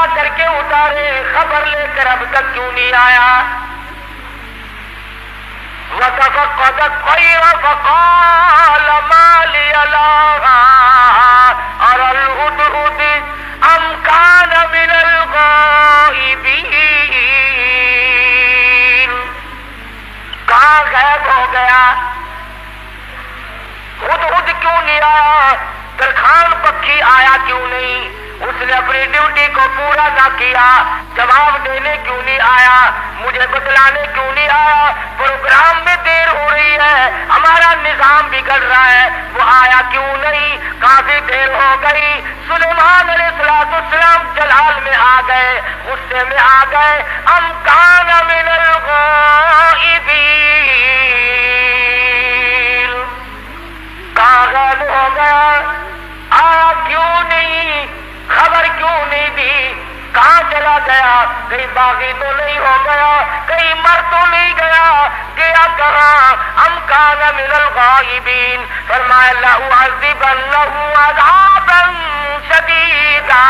لا کر کے اتارے، خبر لے کر اب تک کیوں نہیں آیا؟ وَتَفَقَّدَ الطَّيْرَ فَقَالَ مَا لِيَ لَا أَرَى الْهُدْهُدَ أَمْ كَانَ مِنَ الْغَائِبِينَ۔ کہاں غائب ہو گیا؟ ہدہد کیوں نہیں آیا؟ درخان پکھی آیا کیوں نہیں؟ اس نے اپنی ڈیوٹی کو پورا نہ کیا، جواب دینے کیوں نہیں آیا؟ مجھے بتلانے کیوں نہیں آیا؟ پروگرام میں دیر ہو رہی ہے، ہمارا نظام بگڑ رہا ہے، وہ آیا کیوں نہیں؟ کافی دیر ہو گئی۔ سلیمان علیہ السلام جلال میں آ گئے، غصے میں آ گئے۔ ام کان من الغائبین، کہاں غائب ہو گیا؟ آیا کیوں نہیں؟ خبر کیوں نہیں دی؟ کہاں چلا گیا؟ کہیں باغی تو نہیں ہو گیا؟ کہیں مر تو نہیں گیا؟ گیا کہاں؟ ام کان من الغائبین، فرمایا لأعذبنہ عذابا شدیدا،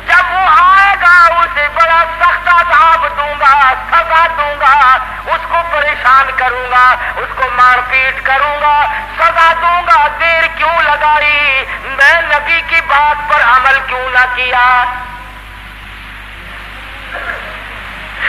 جب وہ آئے گا اسے بڑا سخت عذاب دوں گا، سزا دوں گا، اس کو پریشان کروں گا، اس کو مار پیٹ کروں گا، سزا دوں گا۔ دیر کیوں لگائی؟ میں نبی کی بات پر عمل کیوں نہ کیا؟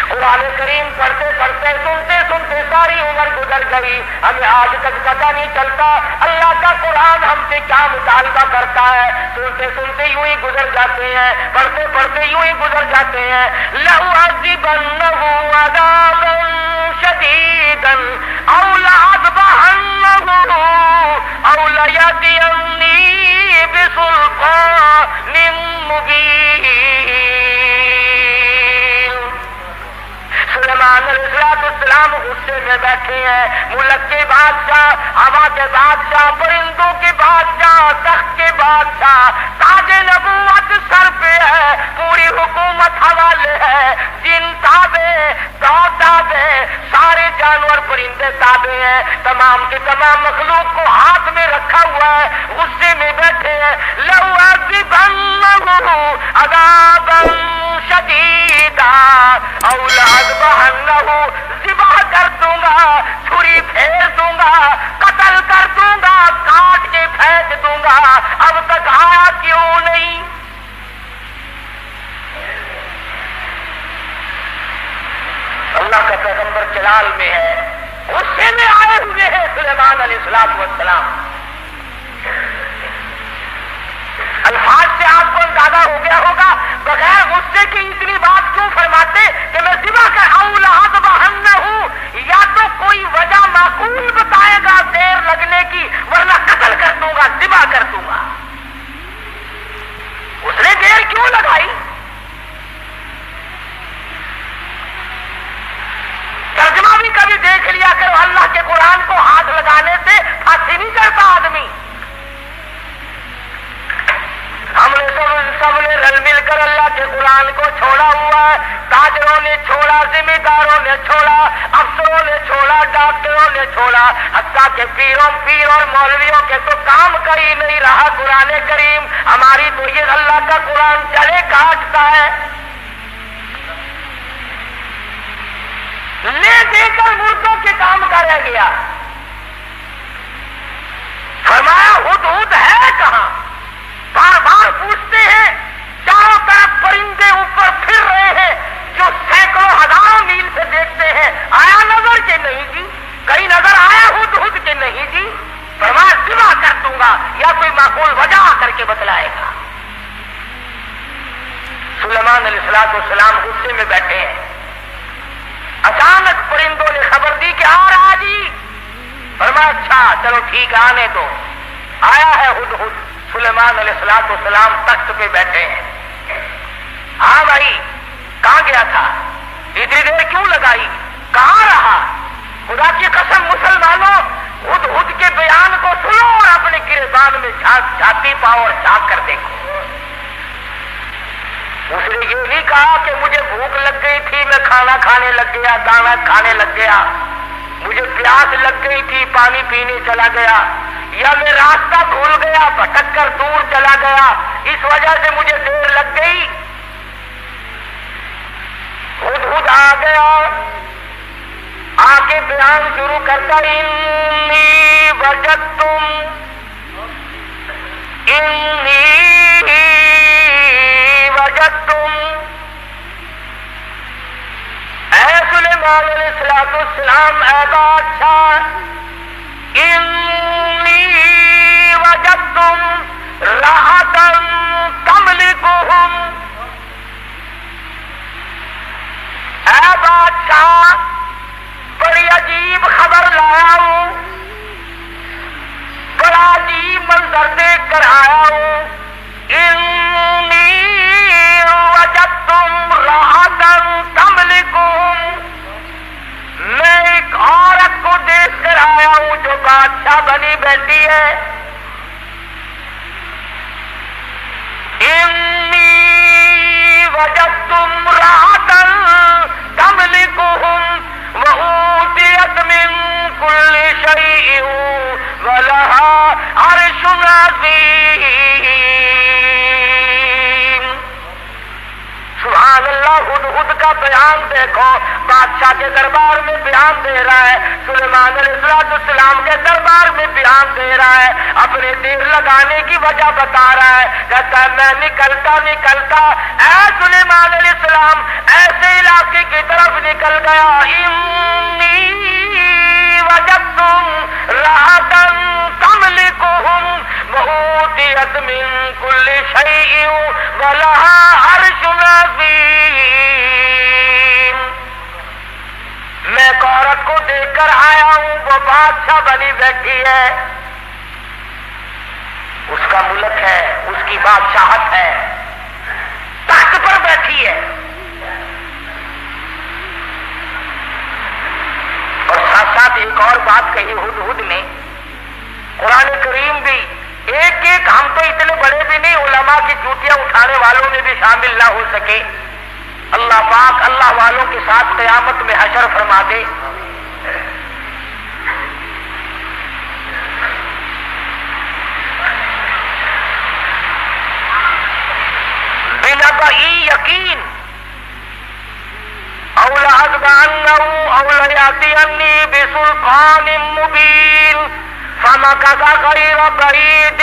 قرآن کریم پڑھتے پڑھتے سنتے سنتے ساری عمر گزر گئی، ہمیں آج تک پتہ نہیں چلتا اللہ کا قرآن ہم سے کیا مطالبہ کرتا ہے۔ سنتے سنتے یوں ہی گزر جاتے ہیں، پڑھتے پڑھتے یوں ہی گزر جاتے ہیں۔ لَأُعَذِّبَنَّهُ عَذَابًا شَدِيدًا أَوْ لَأَذْبَحَنَّهُ أَوْ لَيَأْتِيَنِّي بِسُلْطَانٍ مُبِينٍ۔ سلیمان علیہ السلام غصے میں بیٹھے ہیں، ملک کے بادشاہ، ہوا کے بادشاہ، پرندوں کے بادشاہ، تخت کے بادشاہ، تاج نبوت سر پہ ہے، پوری حکومت حوالے ہے، جن تابع، تابع، سارے جانور پرندے تابع ہیں، تمام کے تمام مخلوق کو ہاتھ میں رکھا ہوا ہے، غصے میں بیٹھے ہیں۔ لَأُعَذِّبَنَّهُ عَذَابًا شَدِيدًا أَوْ لَأَذْبَحَنَّهُ، ذبح کر دوں گا، چھری پھیر دوں گا، قتل کر دوں گا، کاٹ کے پھینک دوں گا۔ اب تک آیا کیوں نہیں؟ اللہ کا پیغمبر جلال میں ہے، غصے میں آئے ہوئے ہیں سلیمان علیہ السلام۔ الفاظ سے آپ کو اندازہ ہو گیا ہوگا بغیر غصے کی اتنی بات کیوں فرماتے کہ میں ذبح کر أَوْ لَأَذْبَحَنَّهُ، یا تو کوئی وجہ معقول بتائے گا دیر لگنے کی، ورنہ قتل کر دوں گا، ذبح کر دوں گا۔ اس نے دیر کیوں لگائی؟ ترجمہ بھی کبھی دیکھ لیا کرو، اللہ کے قرآن کو ہاتھ لگانے سے پھانسی نہیں کرتا آدمی۔ ہم نے سب نے رل مل کر اللہ کے قرآن کو چھوڑا ہوا ہے، تاجروں نے چھوڑا، ذمہ داروں نے چھوڑا، افسروں نے چھوڑا، ڈاکٹروں نے چھوڑا، حتیٰ کہ پیر اور مولویوں کے تو کام کا ہی نہیں رہا قرآن کریم۔ ہماری تو یہ اللہ کا قرآن چڑھے کاٹتا ہے، لے دے کر مردوں کے کام کا رہ گیا۔ فرمایا ہدہد ہے کہاں؟ بار بار پوچھتے ہیں، چاروں طرف پرندے اوپر پھر رہے ہیں جو سینکڑوں ہزاروں میل سے دیکھتے ہیں، آیا نظر کے نہیں جی؟ کہیں نظر آیا ہدہد کے نہیں جی؟ فرمایا ذبح کر دوں گا، یا کوئی معقول وجہ آ کر کے بتلائے گا۔ سلیمان علیہ السلام غصے میں بیٹھے ہیں، اچانک پرندوں نے خبر دی کہ آ رہا جی۔ فرمایا اچھا چلو ٹھیک ہے، آنے دو۔ آیا ہے ہدہد۔ سلیمان علیہ السلام تخت پہ بیٹھے ہیں۔ ہاں بھائی کہاں گیا تھا؟ اتنی دیر کیوں لگائی؟ کہاں رہا؟ خدا کی قسم مسلمانوں، ہدہد کے بیان کو سنو اور اپنے گریبان میں جھاتی پاؤ اور جھانک کر دیکھو۔ اس نے یہ نہیں کہا کہ مجھے بھوک لگ گئی تھی میں کھانا کھانے لگ گیا، دانا کھانے لگ گیا، مجھے پیاس لگ گئی تھی پانی پینے چلا گیا، یا میں راستہ بھول گیا بھٹک کر دور چلا گیا، اس وجہ سے مجھے دیر لگ گئی۔ شروع کرتا انی وجدتم اے سلیمان علیہ السلام اے بادشاہ انی وجدتم راحتا تملکہم اے بادشاہ بڑی عجیب خبر لایا ہوں بڑا عجیب منظر دیکھ کر آیا ہوں انی وجدتم راحتا تملکہم میں ایک عورت کو دیکھ کر آیا ہوں جو بادشاہ بنی بیٹھی ہے انی وجدتم راحتا تملکہم وَأُوتِيَتْ مِن كُلِّ شَيْءٍ وَلَهَا عَرْشٌ عَظِيمٌ سبحان اللہ ہدہد کا بیان دیکھو بادشاہ کے دربار میں بیان دے رہا ہے سلیمان علیہ السلام کے دربار میں بیان دے رہا ہے اپنے دیر لگانے کی وجہ بتا رہا ہے کہتا ہے میں نکلتا اے سلیمان علیہ السلام ایسے علاقے کی طرف نکل گیا انی وجدتم راحتا تملکہم وأوتیت من کل شیء ولہا عرش عظیم میں ایک عورت کو دیکھ کر آیا ہوں وہ بادشاہ بنی بیٹھی ہے اس کا ملک ہے اس کی بادشاہت ہے تخت پر بیٹھی ہے اور ساتھ ساتھ ایک اور بات کہی ہدہد نے قرآن کریم بھی ایک ہم تو اتنے بڑے بھی نہیں علماء کی چوٹیاں اٹھانے والوں میں بھی شامل نہ ہو سکے اللہ پاک اللہ والوں کے ساتھ قیامت میں حشر فرما دے بنبئی یقین او لأذبحنه او ليأتيني بسلطان مبين فمكث غير بعيد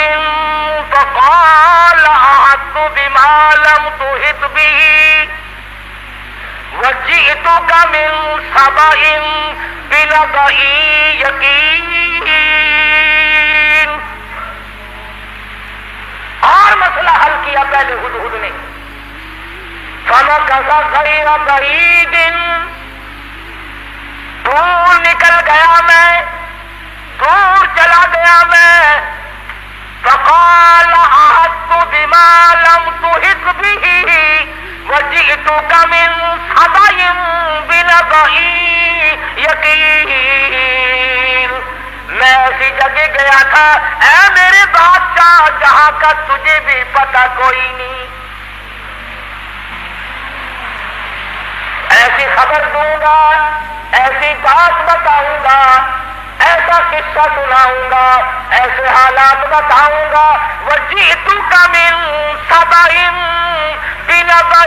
فقال أحطت بما لم تحط به وجئتك من سبأ بنبأ يقين اور مسئلہ حل کیا پہلے ہدہد نے فمكث غير بعيد دور نکل گیا میں دور چلا گیا میں فقال أحطت بما لم تحط به وجئتك من سبأ بنبأ يقين میں ایسی جگہ گیا تھا اے میرے بادشاہ جہاں کا تجھے بھی پتہ کوئی نہیں ایسی خبر دوں گا ایسی بات بتاؤں گا ایسا قصہ سناؤں گا ایسے حالات بتاؤں گا وجئتک من سبأ بنبأ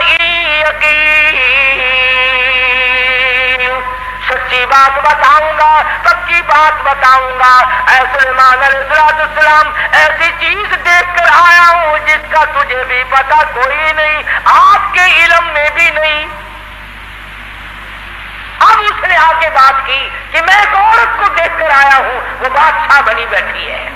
یقین سچی بات بتاؤں گا پکی بات بتاؤں گا اے سلیمان علیہ السلام ایسی چیز دیکھ کر آیا ہوں جس کا تجھے بھی پتہ کوئی نہیں آپ کے علم میں بھی نہیں اب اس نے آ کے بات کی کہ میں ایک عورت کو دیکھ کر آیا ہوں وہ بادشاہ بنی بیٹھی ہے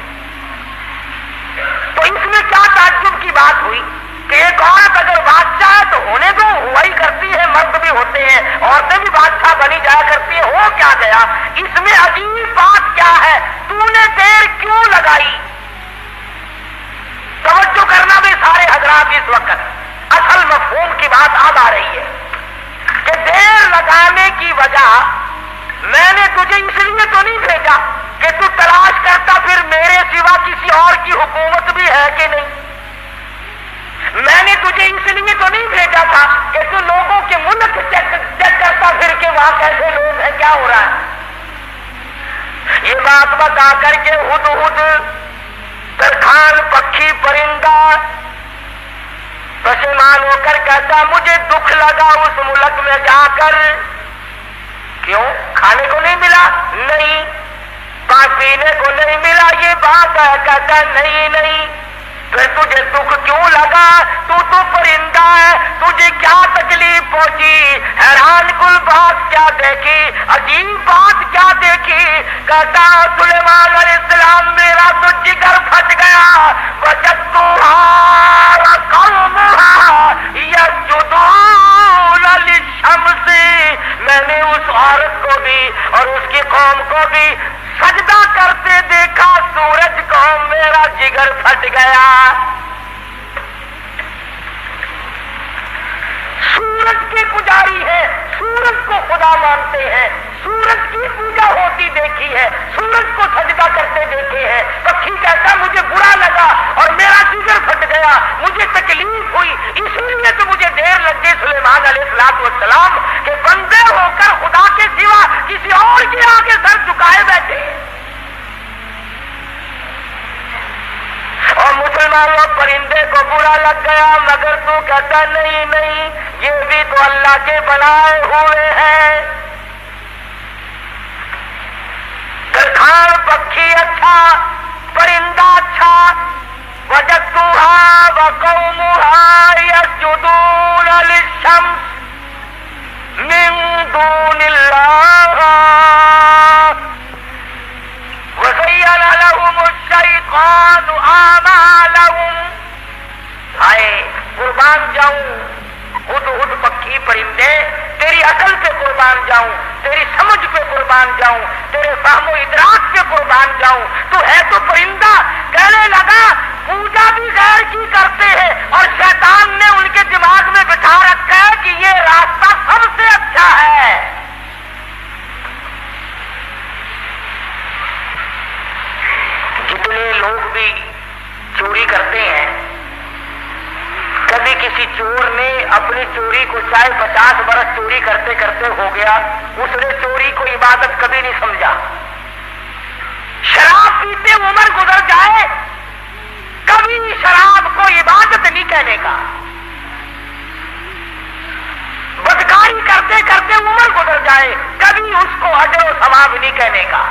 تو اس میں کیا تعجب کی بات ہوئی کہ ایک عورت اگر بادشاہ ہے تو ہونے دو ہوا ہی کرتی ہے مرد بھی ہوتے ہیں عورتیں بھی بادشاہ بنی جایا کرتی ہیں ہو کیا گیا اس میں عجیب بات کیا ہے تو نے دیر کیوں لگائی توجہ کرنا بھی سارے حضرات اس وقت اصل مفہوم کی بات اب آ رہی ہے کہ دیر لگانے کی وجہ میں نے تجھے اس لیے تو نہیں بھیجا کہ تو تلاش کرتا پھر میرے سوا کسی اور کی حکومت بھی ہے کہ نہیں میں نے تجھے اس لیے تو نہیں بھیجا تھا کہ تو لوگوں کے ملک چیک کرتا پھر کے وہاں کیسے لوگ ہیں کیا ہو رہا ہے یہ بات بتا کر کے ہدہد ترکھان پکھی پرندہ پشیمان ہو کر کہتا مجھے دکھ لگا اس ملک میں جا کر کیوں؟ کھانے کو نہیں ملا؟ نہیں. پینے کو نہیں ملا یہ بات ہے؟ کہتا نہیں. پھر تجھے دکھ کیوں لگا؟ تو پرندہ ہے، تجھے کیا تکلیف پہنچی؟ حیران کل بات کیا دیکھی، عجیب بات کیا دیکھی؟ کہتا سلیمان علیہ السلام میرا تو جگر پھٹ گیا. وجدتها وقومها يسجدون للشمس، میں نے اس عورت کو بھی اور اس کی قوم کو بھی سجدہ کرتے دیکھا سورج کو، میرا جگر پھٹ گیا. سورج کے پجاری ہیں، سورج کو خدا مانتے ہیں، سورج کی پوجا ہوتی دیکھی ہے، سورج کو سجدہ کرتے دیکھے ہیں. پکھی کہتا مجھے برا لگا اور میرا جگر پھٹ گیا، مجھے تکلیف ہوئی، اس لیے تو مجھے دیر لگ گئی سلیمان علیہ السلام کہ بندے ہو کر خدا کے سوا کسی اور کے آگے سر جھکائے بیٹھے. اور مسلمانوں پرندے کو برا لگ گیا، مگر تو کہتا نہیں یہ بھی تو اللہ کے بنائے ہوئے ہیں. درخان پکھی اچھا، پرندہ اچھا. وجدتها وقومها يسجدون للشمس من دون الله وزين لهم الشيطان أعمالهم. ہائے قربان جاؤں ہد پکھی پرندے، تیری عقل پہ قربان جاؤں، تیری سمجھ پہ قربان جاؤں، تیرے فہم و ادراک پہ قربان جاؤں. تو ہے تو پرندہ. کہنے لگا پوجا بھی غیر کی کرتے ہیں اور شیطان نے ان کے دماغ میں بٹھا رکھا ہے کہ یہ راستہ سب سے اچھا ہے. جتنے لوگ بھی چوری کرتے ہیں، کبھی کسی چور نے اپنی چوری کو چاہے 50 برس چوری کرتے کرتے ہو گیا، اس نے چوری کو عبادت کبھی نہیں سمجھا. شراب پیتے عمر گزر جائے، کبھی شراب کو عبادت نہیں کہنے کا. بدکاری کرتے کرتے عمر گزر جائے، کبھی اس کو اجر و ثواب نہیں کہنے کا.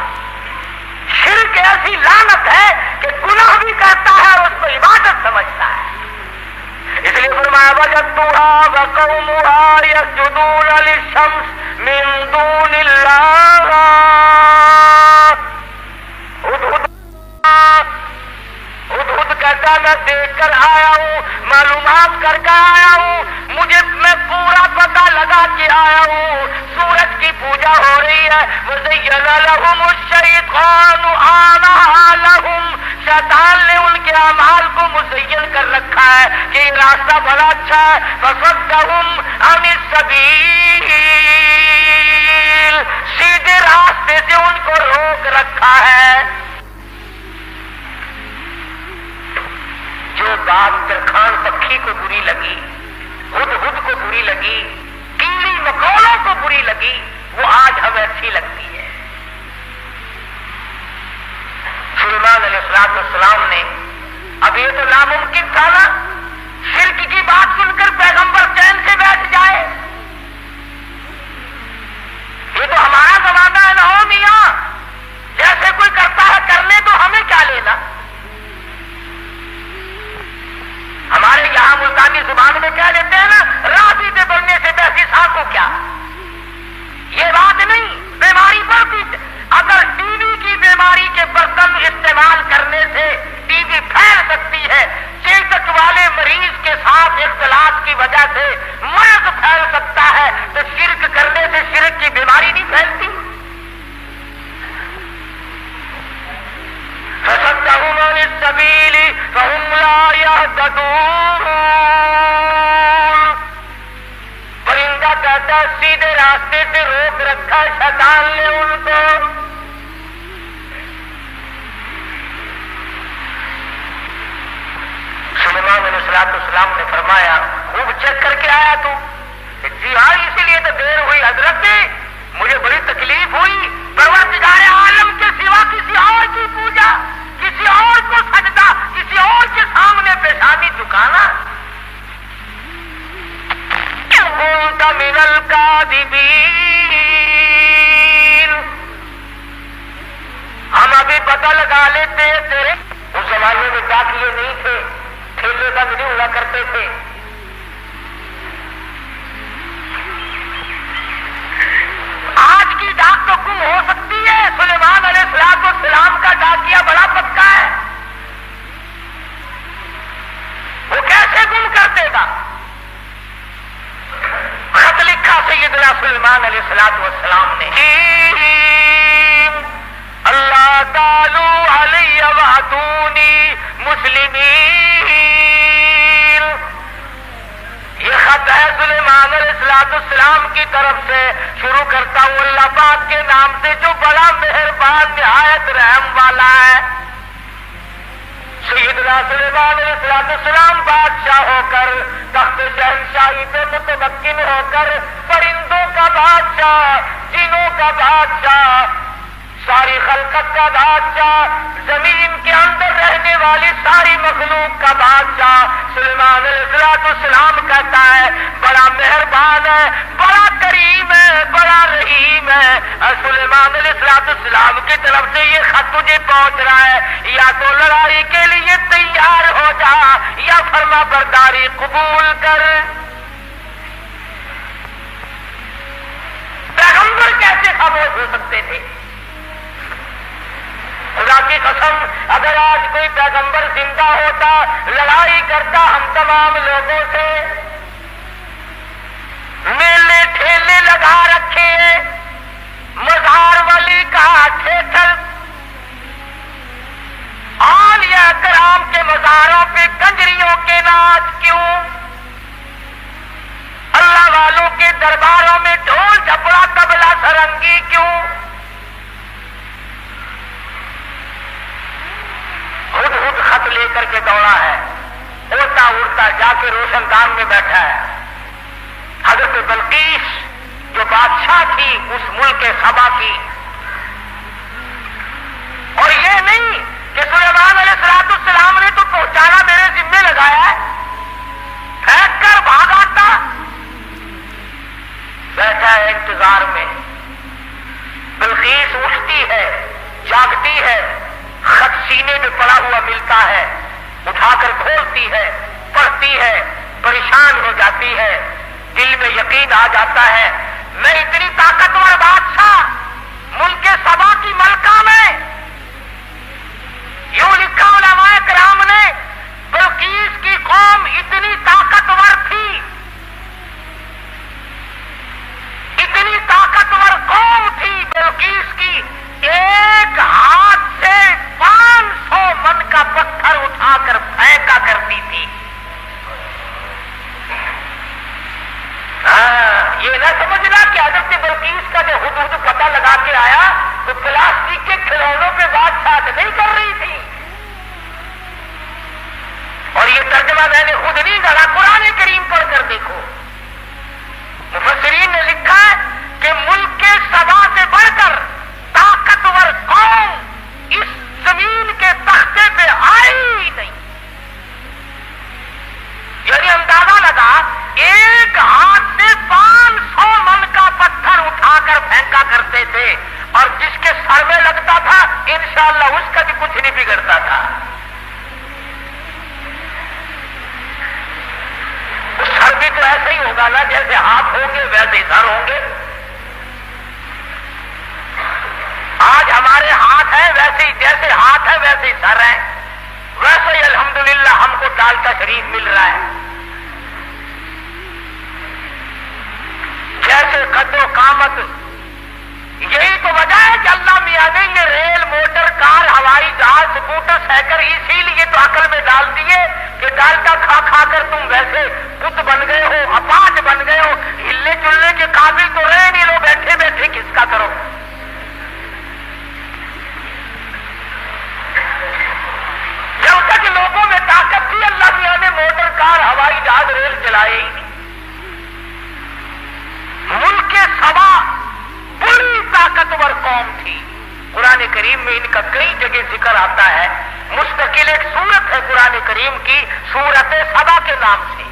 شرک ایسی لعنت ہے کہ گناہ بھی کرتا ہے اور اس کو عبادت سمجھتا ہے. اس لیے فرمایا وجدتها وقومها يسجدون للشمس من دون الله. ہدہد کہتا میں دیکھ کر آیا ہوں، معلومات کر کے آیا ہوں، میں پورا پتہ لگا کے آیا ہوں. سورج کی پوجا ہو رہی ہے. وزین لهم الشیطان اعمالهم، شیطان نے ان کے اعمال کو مزین کر رکھا ہے کہ یہ راستہ بڑا اچھا ہے. فصدهم عن السبیل، سیدھے راستے سے ان کو روک رکھا ہے. جو بات درخان پکھی کو بری لگی، ہدہد کو بری لگی، کیڑی مکوڑوں کو بری لگی، وہ آج ہمیں اچھی لگتی ہے. سلیمان علیہ السلام نے، اب یہ تو ناممکن تھا نا شرک کی بات سن کر پیغمبر چین سے بیٹھ جائے. یہ تو ہمارا زمانہ ہے نا ہو میاں، جیسے کوئی کرتا ہے کرنے تو ہمیں کیا لینا. ہمارے یہاں ملتانی زبان میں کہہ دیتے ہیں نا راضی دے بننے سے بیسی ساں کو کیا. یہ بات نہیں، بیماری بڑھتی. اگر ٹی وی کی بیماری کے برتن استعمال کرنے سے ٹی وی پھیل سکتی ہے، چیچک والے مریض کے ساتھ اختلاط کی وجہ سے مرض پھیل سکتا ہے، تو شرک کرنے سے شرک کی بیماری نہیں پھیلتی. فصدهم عن السبيل فهم لا يهتدون. پرندہ کہتا سیدھے راستے سے روک رکھا شیطان نے ان کو. سلیمان علیہ السلام نے فرمایا خوب چیک کر کے آیا تو؟ جی ہاں، اسی لیے تو دیر ہوئی حضرت، مجھے بڑی تکلیف ہوئی. پروردگار عالم کے سوا کسی اور کی پوجا، کسی اور کو سجدہ، کسی اور کے سامنے پیشانی جھکانا. كنت من الكاذبين. پتہ لگا لیتے ہیں تیرے. اس زمانے میں ڈاکیے نہیں تھے, ٹھیلے بند نہیں ہوا کرتے تھے. آج کی ڈاک تو گم ہو سکتی ہے, سلیمان علیہ السلام کا ڈاکیا بڑا پکا ہے. وہ کیسے گم کر دے گا؟ خط لکھا سیدنا سلیمان علیہ السلام نے, اللہ تعالی علیہ وعدونی مسلمین. یہ خط ہے سلیمان علیہ السلام کی طرف سے. شروع کرتا ہوں اللہ پاک کے نام سے جو بڑا مہربان نہایت رحم والا ہے. سیدنا سلیمان علیہ السلام بادشاہ ہو کر, تخت شہنشاہی پہ متمکن ہو کر, پرندوں کا بادشاہ, جنوں کا بادشاہ, ساری خلقت کا بادشاہ, زمین کے اندر رہنے والی ساری مخلوق کا بادشاہ سلیمان علیہ السلام کہتا ہے بڑا مہربان ہے, بڑا کریم ہے, بڑا رحیم ہے. سلیمان علیہ السلام کی طرف سے یہ خط تجھے پہنچ رہا ہے, یا تو لڑائی کے لیے تیار ہو جا یا فرما برداری قبول کر. پیغمبر کیسے خاموش ہو سکتے تھے؟ خدا کی قسم اگر آج کوئی پیغمبر زندہ ہوتا, لڑائی کرتا ہم تمام لوگوں سے. میلے ٹھیلے لگا رکھے, مزار ولی کا ٹھیٹر, اولیاء کرام کے مزاروں پہ کنجریوں کے ناچ کیوں, اللہ والوں کے درباروں میں ڈھول جھپڑا طبلہ سرنگی کیوں. خود خط لے کر کے دوڑا ہے, اڑتا اڑتا جا کے روشن دان میں بیٹھا ہے. حضرت بلقیس جو بادشاہ تھی اس ملک سبا کی, اور یہ نہیں کہ سلیمان علیہ السلام نے تو پہنچانا میرے ذمے لگایا ہے, پھینک کر بھاگ آتا. بیٹھا ہے انتظار میں. بلقیس اٹھتی ہے, جاگتی ہے, خط سینے میں پڑا ہوا ملتا ہے, اٹھا کر کھولتی ہے, پڑھتی ہے, پریشان ہو جاتی ہے. دل میں یقین آ جاتا ہے میں اتنی طاقتور بادشاہ ملک سبا کی ملکہ میں. یوں لکھا علماء کرام نے, بلقیس کی قوم اتنی طاقتور تھی, اتنی طاقتور قوم تھی بلقیس کی, ایک ہاتھ سے 500 من کا پتھر اٹھا کر پھینکا کرتی تھی. یہ نہ سمجھنا کہ حضرت بلقیس کا جو حدود پتہ لگا کے آیا تو پلاسٹک کے کھلونوں پہ بادشاہ نہیں کر رہی تھی. اور یہ ترجمہ میں نے خود نہیں کرا, قرآن کریم پڑھ کر دیکھو. مفسرین نے لکھا ہے کہ ملک کے سبا سے بڑھ کر طاقتور قوم اس زمین کے تختے پہ آئی ہی نہیں. یعنی اندازہ لگا ایک ہاتھ سے 500 من کا پتھر اٹھا کر پھینکا کرتے تھے, اور جس کے سر میں لگتا تھا انشاءاللہ اس کا بھی کچھ نہیں بگڑتا تھا. سر بھی تو ایسے ہی ہوگا نا, جیسے ہاتھ ہوں گے ویسے ہی سر ہوں گے. آج ہمارے ہاتھ ہیں ویسے ہی, جیسے ہاتھ ہے ویسے ہی سر ہے, ویسے ہی الحمدللہ ہم کو ڈالتا شریف مل رہا ہے. جیسے قد و قامت, یہی تو وجہ ہے کہ اللہ میاں نے یہ ریل, موٹر, کار, ہوائی جہاز, سکوٹر, سائیکل اسی لیے تو عقل میں ڈال دیے کہ ڈالتا کھا کھا کر تم ویسے بت بن گئے ہو, اپاہج بن گئے ہو, ہلنے چلنے کے قابل تو رہے نہیں, لو بیٹھے بیٹھے کس کا کرو. جب تک لوگوں میں طاقت تھی اللہ میاں نے موٹر, کار, ہوائی جہاز, ریل چلائے ہی نہیں. ملک سبا بڑی طاقتور قوم تھی. قرآن کریم میں ان کا کئی جگہ ذکر آتا ہے. مستقل ایک سورت ہے قرآن کریم کی, سورت سبا کے نام سے.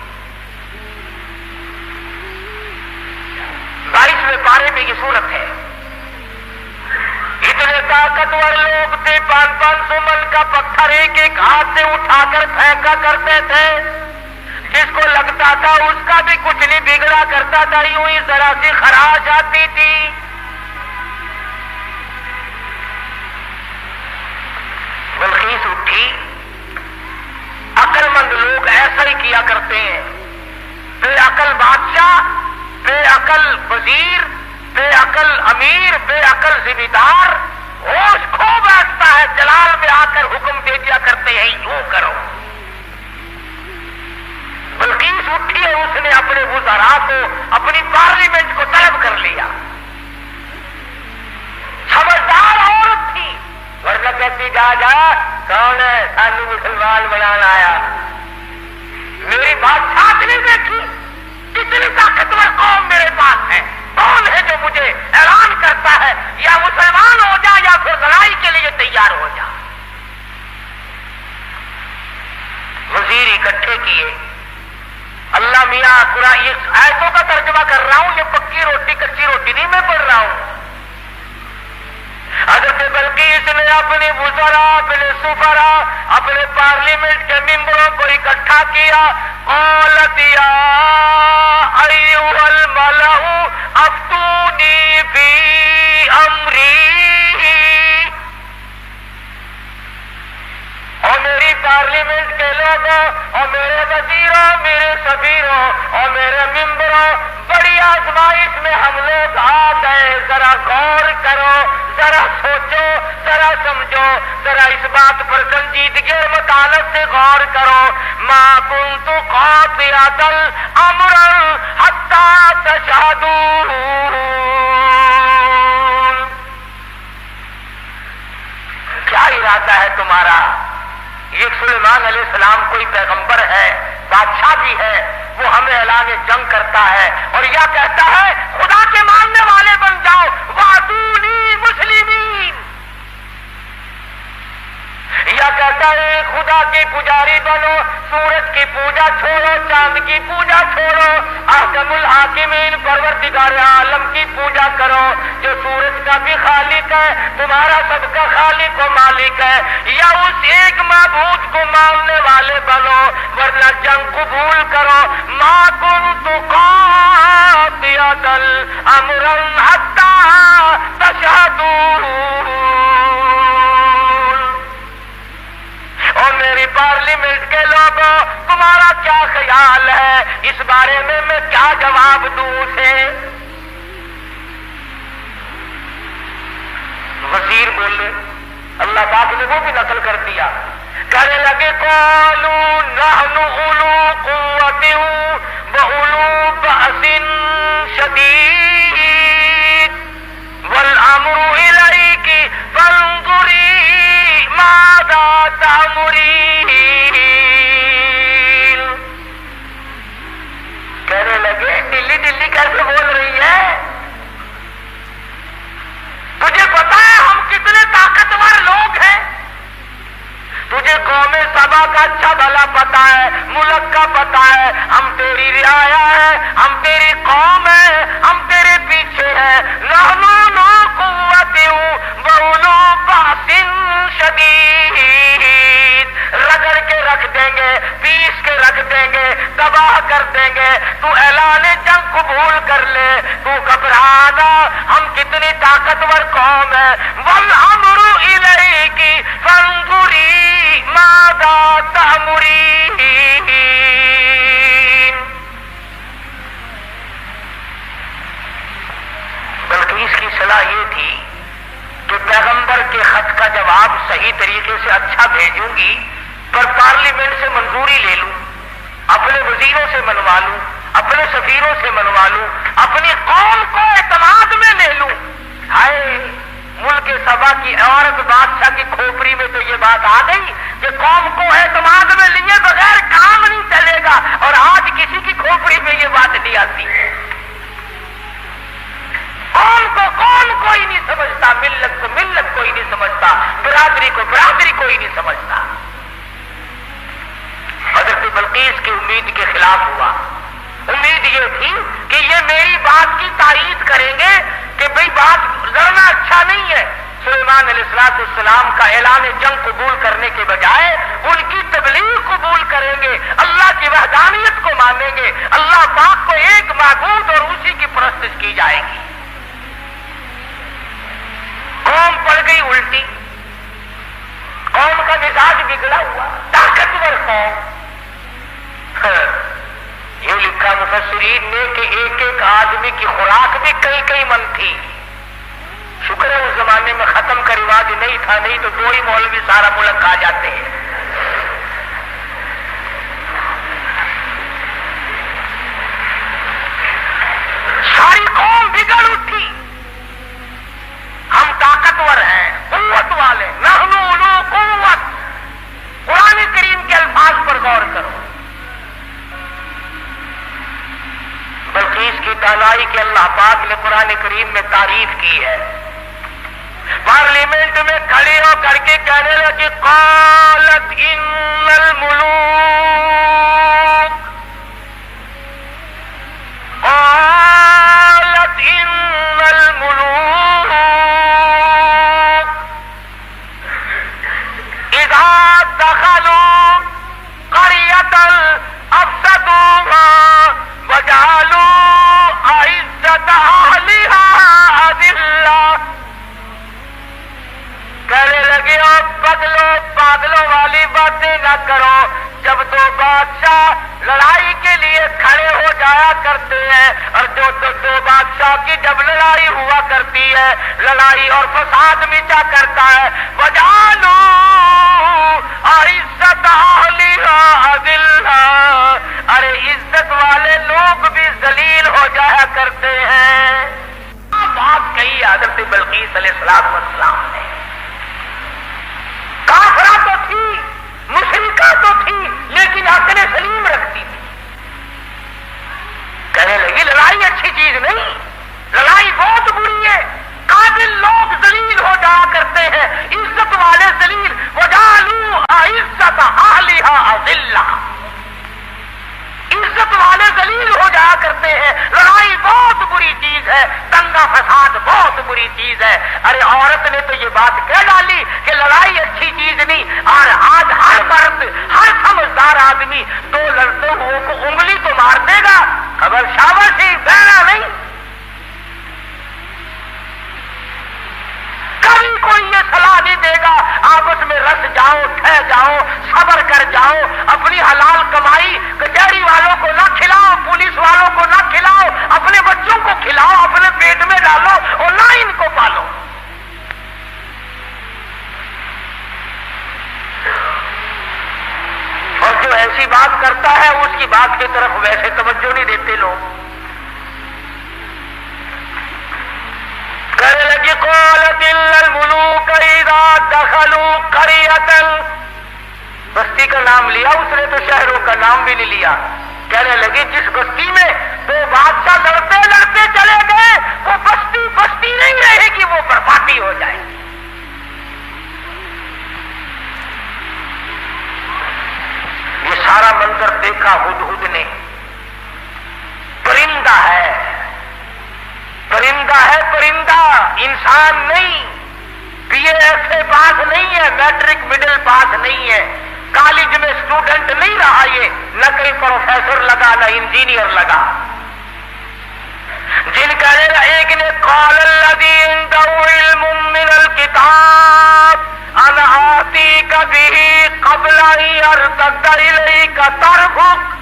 22ویں پارے میں یہ سورت ہے. کتنے طاقتور لوگ تھے، 500 من کا پتھر ایک ایک ہاتھ سے اٹھا کر پھینکا کرتے تھے، جس کو لگتا تھا اس کا بھی کچھ نہیں بگڑا کرتا تھا، یوں ہی ذرا سی خراش آتی تھی۔ بلقیس اٹھی، عقل مند لوگ ایسا ہی کیا کرتے ہیں، بے عقل بادشاہ، بے عقل وزیر، بے عقل امیر، بے عقل ذمہ دار ہوش کھو بیٹھتا ہے، جلال میں آ کر حکم دے دیا کرتے ہیں یوں کرو۔ بلقیس اٹھی اور اس نے اپنے وزراء کو، اپنی پارلیمنٹ کو طلب کر لیا۔ سمجھدار عورت تھی، ورنہ کہتی جا جا کون ہے سانو مسلمان بنانا آیا، میری بادشاہت نہیں دیکھی، کتنی طاقتور قوم میرے پاس ہے، کون ہے جو مجھے اعلان کرتا ہے یا مسلمان ہو جا یا پھر لڑائی کے لیے تیار ہو جا۔ وزیر اکٹھے کیے، اللہ میاں قرآن اس آیتوں کا ترجمہ کر رہا ہوں، یہ پکی روٹی کچی روٹی نہیں میں پڑھ رہا ہوں۔ حضرت بلقیس نے اپنی وزراء، اپنے سفراء، اپنے پارلیمنٹ کے ممبروں کو اکٹھا کیا، قالت یا ایھا الملأ افتونی فی امری، اور میری پارلیمنٹ کے لوگوں اور میرے وزیروں، میرے سفیروں اور میرے ممبروں، بڑی آزمائش میں ہم لوگ آ گئے، ذرا غور کرو، ذرا سوچو، ذرا سمجھو، ذرا اس بات پر سنجیدگی اور متانت سے غور کرو۔ ما کنت قاطعۃ امرا حتی تشہدون، کیا ارادہ ہے تمہارا؟ یہ سلیمان علیہ السلام کوئی پیغمبر ہے، بادشاہ بھی ہے، وہ ہمیں اعلان جنگ کرتا ہے اور یا کہتا ہے خدا کے ماننے والے بن جاؤ، وَأَتُونِي مُسْلِمِينَ، یا کہتا ہے خدا کی پجاری بنو، سورج کی پوجا چھوڑو، چاند کی پوجا چھوڑو، احکم الحاکمین پروردگار عالم کی پوجا کرو، جو سورج کا بھی خالق ہے، تمہارا سب کا خالق و مالک ہے، یا اس ایک معبود کو ماننے والے بنو، ورنہ جنگ قبول کرو۔ ما کنت قاطعۃ امرا حتی تشہدون، اور میری پارلیمنٹ کے لوگوں تمہارا کیا خیال ہے اس بارے میں کیا جواب دوں اسے؟ وزیر بولے، اللہ پاک نے وہ بھی نقل کر دیا، کہنے لگے قالوا نحن اولو قوت واولو بأس شدید والامر الیک فانظری ماذا تأمرین، کہنے لگے ڈلی ڈلی کیسے بول رہی ہے، تجھے پتا ہے ہم کتنے طاقتور لوگ ہیں، تجھے قوم سبا کا اچھا بھلا پتا ہے، ملک کا پتا ہے، ہم تیری رعایا ہے، ہم تیری قوم ہے، ہم تیرے پیچھے ہیں، نحن اولو قوت واولو بأس شدید، رگڑ کے رکھ دیں گے، پیس کے رکھ دیں گے، تباہ کر دیں گے، تو اعلان جنگ قبول کر لے، تو گھبرانا، ہم کتنی طاقتور قوم ہے، والامر الیک فانظری ماذا تأمرین، بلقیس کی صلاح یہ تھی کہ پیغمبر کے خط کا جواب صحیح طریقے سے اچھا بھیجوں گی، پر پارلیمنٹ سے منظوری لے لوں، اپنے وزیروں سے منوا لوں، اپنے سفیروں سے منوا لوں، اپنی قوم کو اعتماد میں لے لوں۔ ہائے، ملک سبا کی عورت بادشاہ کی کھوپڑی میں تو یہ بات آ گئی کہ قوم کو اعتماد میں لیے بغیر کام نہیں چلے گا، اور آج کسی کی کھوپڑی میں یہ بات نہیں آتی، قوم کو قوم کوئی نہیں سمجھتا، ملت کو ملت کوئی نہیں سمجھتا، برادری کو برادری کوئی نہیں سمجھتا۔ حضرت بلقیس کی امید کے خلاف ہوا، امید یہ تھی کہ یہ میری بات کی تائید کریں گے کہ بھئی بات لڑنا اچھا نہیں ہے، سلیمان علیہ السلام کا اعلان جنگ قبول کرنے کے بجائے ان کی تبلیغ قبول کریں گے، اللہ کی وحدانیت کو مانیں گے، اللہ پاک کو ایک معبود اور اسی کی پرستش کی جائے گی۔ قوم پڑ گئی الٹی، قوم کا مزاج بگڑا ہوا، طاقتور قوم۔ یہ لکھا مفسرین نے کہ ایک ایک آدمی کی خوراک بھی کئی من تھی۔ شکر ہے اس زمانے میں ختم کا رواج نہیں تھا، نہیں تو 2 ہی مولوی سارا ملک کھا جاتے ہیں۔ ساری قوم بگڑ اٹھی، ہم طاقتور ہیں، قوت والے، نحن اولو قوت۔ قرآن کریم کے الفاظ پر غور کرو، بلقیس کی دانائی کے اللہ پاک نے قرآن کریم میں تعریف کی ہے۔ پارلیمنٹ میں کھڑی ہو کر کے کہنے لگی قالت ان الملوک، قالت ان الملوک اذا دخلوا قرية افسدوها وجعلوا اعزة اهلها اذلة۔ کہنے لگے اور پاگلوں والی باتیں نہ کرو، جب 2 بادشاہ لڑائی کے لیے کھڑے ہو جایا کرتے ہیں، اور جو 2 بادشاہ کی جب لڑائی ہوا کرتی ہے، لڑائی اور فساد مچا کرتا ہے، وجعلوا اعزة اهلها اذلة، ارے عزت والے لوگ بھی ذلیل ہو جایا کرتے ہیں۔ بات کہی حضرت بلقیس علیہ السلام نے۔ کافرہ تو تھی، مشرکہ تو تھی، لیکن عقل سلیم رکھتی تھی۔ کہنے لگی لڑائی اچھی چیز نہیں، لڑائی بہت بری ہے، قابل لوگ ذلیل ہو جایا کرتے ہیں، عزت والے ذلیل، وجعلوا اعزة اهلها اذلة، عزت والے ذلیل ہو جایا کرتے ہیں۔ لڑائی بہت بری چیز ہے، دنگا فساد بہت بری چیز ہے۔ ارے عورت نے تو یہ بات کہہ ڈالی کہ لڑائی اچھی چیز نہیں، اور آج ہر مرد، ہر سمجھدار آدمی 2 لڑتے ہوئے کو انگلی تو مار دے گا، خبر شاباشی بہنا نہیں۔ کبھی کوئی یہ صلاح نہیں دے گا آپس میں رس جاؤ، ٹھہ جاؤ، صبر کر جاؤ، اپنی حلال کمائی کچہری والوں کو نہ کھلاؤ، پولیس والوں کو نہ کھلاؤ، اپنے بچوں کو کھلاؤ، اپنے پیٹ میں ڈالو اور نہ ان کو پالو۔ اور جو ایسی بات کرتا ہے اس کی بات کی طرف ویسے توجہ نہیں دیتے لوگ۔ کہنے لگی قالت ان الملوک اذا دخلوا قرية، بستی کا نام لیا اس نے تو شہروں کا نام بھی نہیں لیا۔ کہنے لگی جس بستی میں 2 بادشاہ لڑتے لڑتے چلے گئے، وہ بستی بستی نہیں رہے گی، وہ بربادی ہو جائے گی۔ یہ سارا منظر دیکھا ہدہد نے۔ پرندہ ہے، پرندہ ہے، پرندہ، انسان نہیں۔ BA سے پاس نہیں ہے، میٹرک مڈل پاس نہیں ہے، کالج میں اسٹوڈنٹ نہیں رہا، یہ نہ کہیں پروفیسر لگا نہ انجینئر لگا۔ جن کا ایک نے قال الذی عنده علم من الکتاب انا آتیک به قبل ان یرتد الیک طرفک۔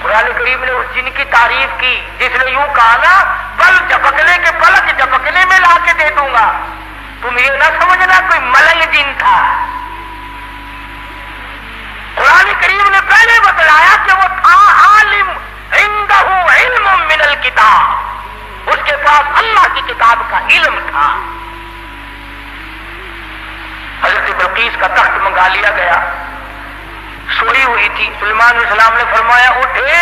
قرآن کریم نے اس جن کی تعریف کی جس نے یوں کہا نا پلک جھپکنے میں لا کے دے دوں گا۔ تم یہ نہ سمجھنا کوئی ملنگ جن تھا، قرآن کریم نے پہلے بتلایا کہ وہ تھا عالم، عنده علم من الکتاب، اس کے پاس اللہ کی کتاب کا علم تھا۔ حضرت بلقیس کا تخت منگا لیا گیا، سوئی ہوئی تھی۔ سلیمان علیہ السلام نے فرمایا اٹھے،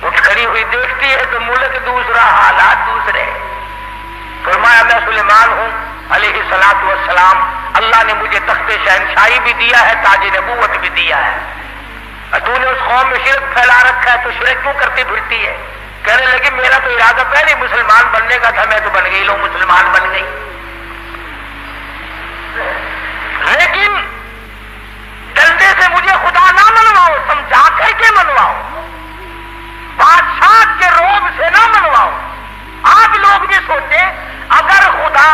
اٹھ کھڑی ہوئی دیکھتی ہے تو ملک دوسرا، حالات دوسرے۔ فرمایا میں سلیمان ہوں علیہ الصلوۃ والسلام، اللہ نے مجھے تخت شہنشاہی بھی دیا ہے، تاج نبوت بھی دیا ہے، اور تو نے اس قوم میں شرک پھیلا رکھا ہے، تو شرک کیوں کرتی پھرتی ہے؟ کہنے لگی میرا تو ارادہ پہلے مسلمان بننے کا تھا، میں تو بن گئی، لو مسلمان بن گئی، لیکن ڈنڈے سے مجھے خدا نہ منواؤ، سمجھا کر کے منواؤ، بادشاہ کے روب سے نہ منواؤ۔ آپ لوگ بھی سوچیں اگر خدا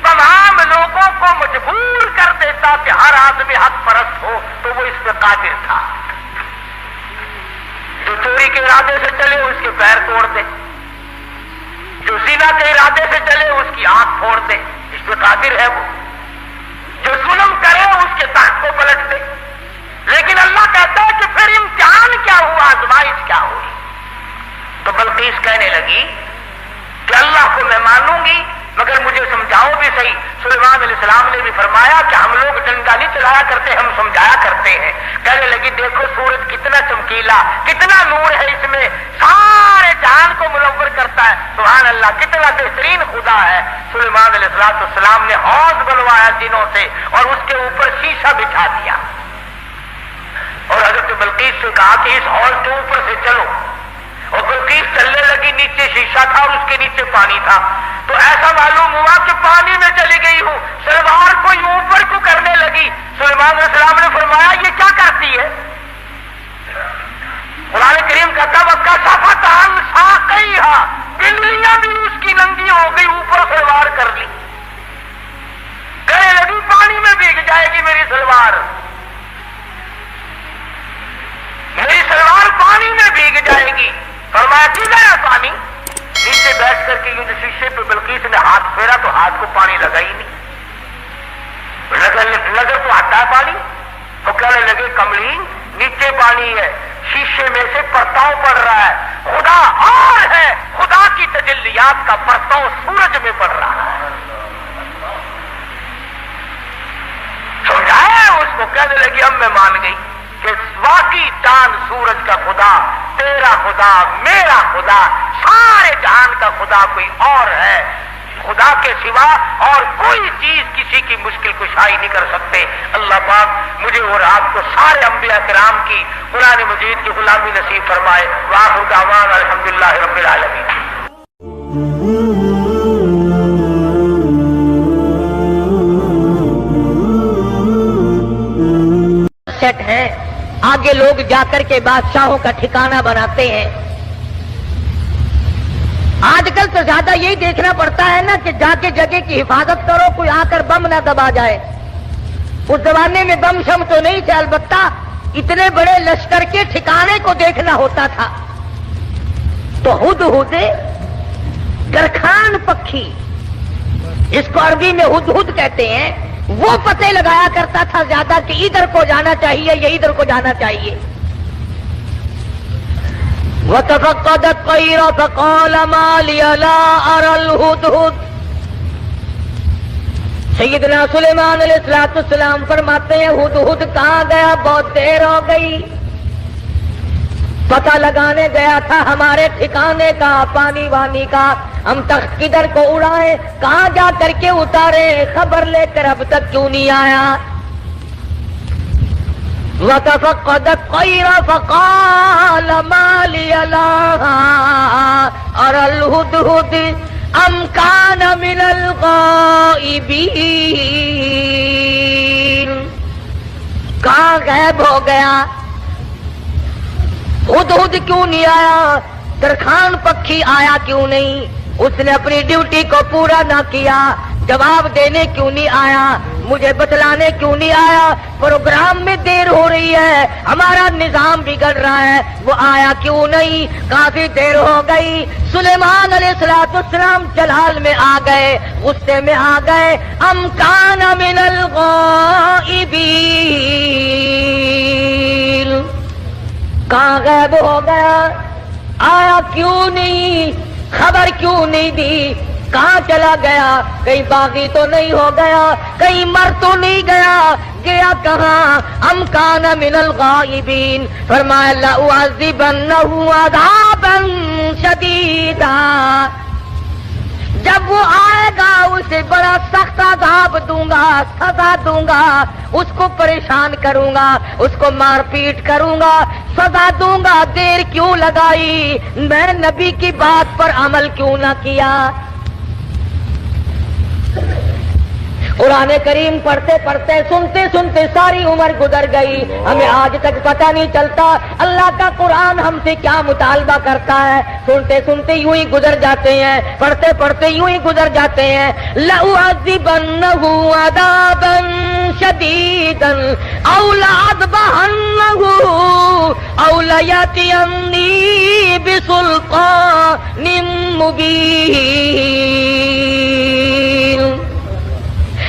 تمام لوگوں کو مجبور کر دیتا کہ ہر آدمی حق پرست ہو تو وہ اس پہ قادر تھا۔ جو چوری کے ارادے سے چلے اس کے پیر توڑ دے، جو زنا کے ارادے سے چلے اس کی آنکھ پھوڑ دے، اس پہ قادر ہے وہ۔ جو ظلم کرے اس کے تخت کو پلٹ دے۔ لیکن اللہ کہتا ہے کہ پھر امتحان کیا ہوا، آزمائش کیا ہوئی؟ تو بلقیس کہنے لگی کہ اللہ کو میں مانوں گی مگر مجھے سمجھاؤ بھی صحیح۔ سلیمان علیہ السلام نے بھی فرمایا کہ ہم لوگ ڈنڈا نہیں چلایا کرتے، ہم سمجھایا کرتے ہیں۔ کہنے لگی دیکھو سورج کتنا چمکیلا، کتنا نور ہے اس میں، سارے جہان کو منور کرتا ہے، سبحان اللہ، کتنا بہترین خدا ہے۔ سلیمان علیہ السلام نے حوض بنوایا جنوں سے اور اس کے اوپر شیشہ بٹھا دیا اور حضرت بلقیس سے کہا کہ اس حوض کے اوپر سے چلو، اور بلقیس چلنے لگی، نیچے شیشہ تھا اور اس کے نیچے پانی تھا، تو ایسا معلوم ہوا کہ پانی میں چلی گئی ہوں، سلوار کو یوں اوپر کو کرنے لگی۔ سلیمان علیہ السلام نے فرمایا یہ کیا کرتی ہے؟ قرآن کریم کہتا وَكَشَفَتْ عَنْ سَاقَيْهَا، بندلیاں بھی اس کی ننگی ہو گئی، اوپر سلوار کر لی، کہنے لگی پانی میں بھیگ جائے گی میری سلوار، میری سلوار پانی میں بھیگ جائے گی۔ فرمایا کی گیا پانی؟ نیچے بیٹھ کر کے یہ جو شیشے پہ بلقیس نے ہاتھ پھیرا تو ہاتھ کو پانی لگا ہی نہیں، نظر تو آتا ہے پانی، تو کہنے لگے کملی نیچے پانی ہے، شیشے میں سے پرتاؤ پڑ رہا ہے، خدا اور ہے، خدا کی تجلیات کا پرتاؤ سورج میں پڑ رہا ہے۔ سمجھایا اس کو، کہنے لگی اب میں مان گئی کہ واقعی چاند سورج کا خدا، تیرا خدا، میرا خدا، سارے جہان کا خدا کوئی اور ہے، خدا کے سوا اور کوئی چیز کسی کی مشکل کشائی نہیں کر سکتے۔ اللہ پاک مجھے اور آپ کو سارے انبیاء کرام کی قرآن مجید کی غلامی نصیب فرمائے۔ وآخر دعوانا الحمدللہ رب العالمین۔ سیٹ ہے، آگے لوگ جا کر کے بادشاہوں کا ٹھکانہ بناتے ہیں۔ آج کل تو زیادہ یہی دیکھنا پڑتا ہے نا کہ جا کے جگہ کی حفاظت کرو، کوئی آ کر بم نہ دبا جائے۔ اس زمانے میں بم شم تو نہیں تھے، البتہ اتنے بڑے لشکر کے ٹھکانے کو دیکھنا ہوتا تھا۔ تو ہدہد درخان پکھی، اس کو عربی میں ہدہد کہتے ہیں، وہ پتے لگایا کرتا تھا زیادہ کہ ادھر کو جانا چاہیے یا ادھر کو جانا چاہیے۔ وَتَفَقَّدَ الطَّيْرَ فَقَالَ مَا لِيَ لَا أَرَى الْهُدْهُدْ۔ سیدنا سلیمان علیہ السلام فرماتے ہیں ہدہد کہاں گیا؟ بہت دیر ہو گئی، پتہ لگانے گیا تھا ہمارے ٹھکانے کا، پانی وانی کا، ہم تخت کدھر کو اڑائے، کہاں جا کر کے اتارے، خبر لے کر اب تک کیوں نہیں آیا؟ وَتَفَقَّدَ الطَّيْرَ فَقَالَ مَا لِيَ لَا أَرَى الْهُدْهُدْ أَمْ كَانَ مِنَ الْغَائِبِينَ۔ کہاں غائب ہو گیا؟ ہدہد کیوں نہیں آیا؟ درخان پکھی آیا کیوں نہیں؟ اس نے اپنی ڈیوٹی کو پورا نہ کیا، جواب دینے کیوں نہیں آیا، مجھے بتلانے کیوں نہیں آیا؟ پروگرام میں دیر ہو رہی ہے، ہمارا نظام بگڑ رہا ہے، وہ آیا کیوں نہیں؟ کافی دیر ہو گئی۔ سلیمان علیہ السلام جلال میں آ گئے، غصے میں آ گئے۔ ام کان من الغائبین، کہاں غائب ہو گیا؟ آیا کیوں نہیں؟ خبر کیوں نہیں دی؟ کہاں چلا گیا؟ کہیں باغی تو نہیں ہو گیا؟ کہیں مر تو نہیں گیا؟ گیا کہاں؟ ام کان من الغائبین، فرمایا لأعذبنہ عذابا شدیدا، جب وہ آئے گا اسے بڑا سخت عذاب دوں گا، سزا دوں گا، اس کو پریشان کروں گا، اس کو مار پیٹ کروں گا، سزا دوں گا۔ دیر کیوں لگائی؟ میں نبی کی بات پر عمل کیوں نہ کیا؟ قرآن کریم پڑھتے پڑھتے سنتے سنتے ساری عمر گزر گئی، ہمیں آج تک پتہ نہیں چلتا اللہ کا قرآن ہم سے کیا مطالبہ کرتا ہے۔ سنتے سنتے یوں ہی گزر جاتے ہیں، پڑھتے پڑھتے یوں ہی گزر جاتے ہیں۔ لَأُعَذِّبَنَّهُ عَذَابًا شَدِيدًا أَوْ لَأَذْبَحَنَّهُ أَوْ لَيَأْتِيَنِّي بِسُلْطَانٍ مُبِينٍ۔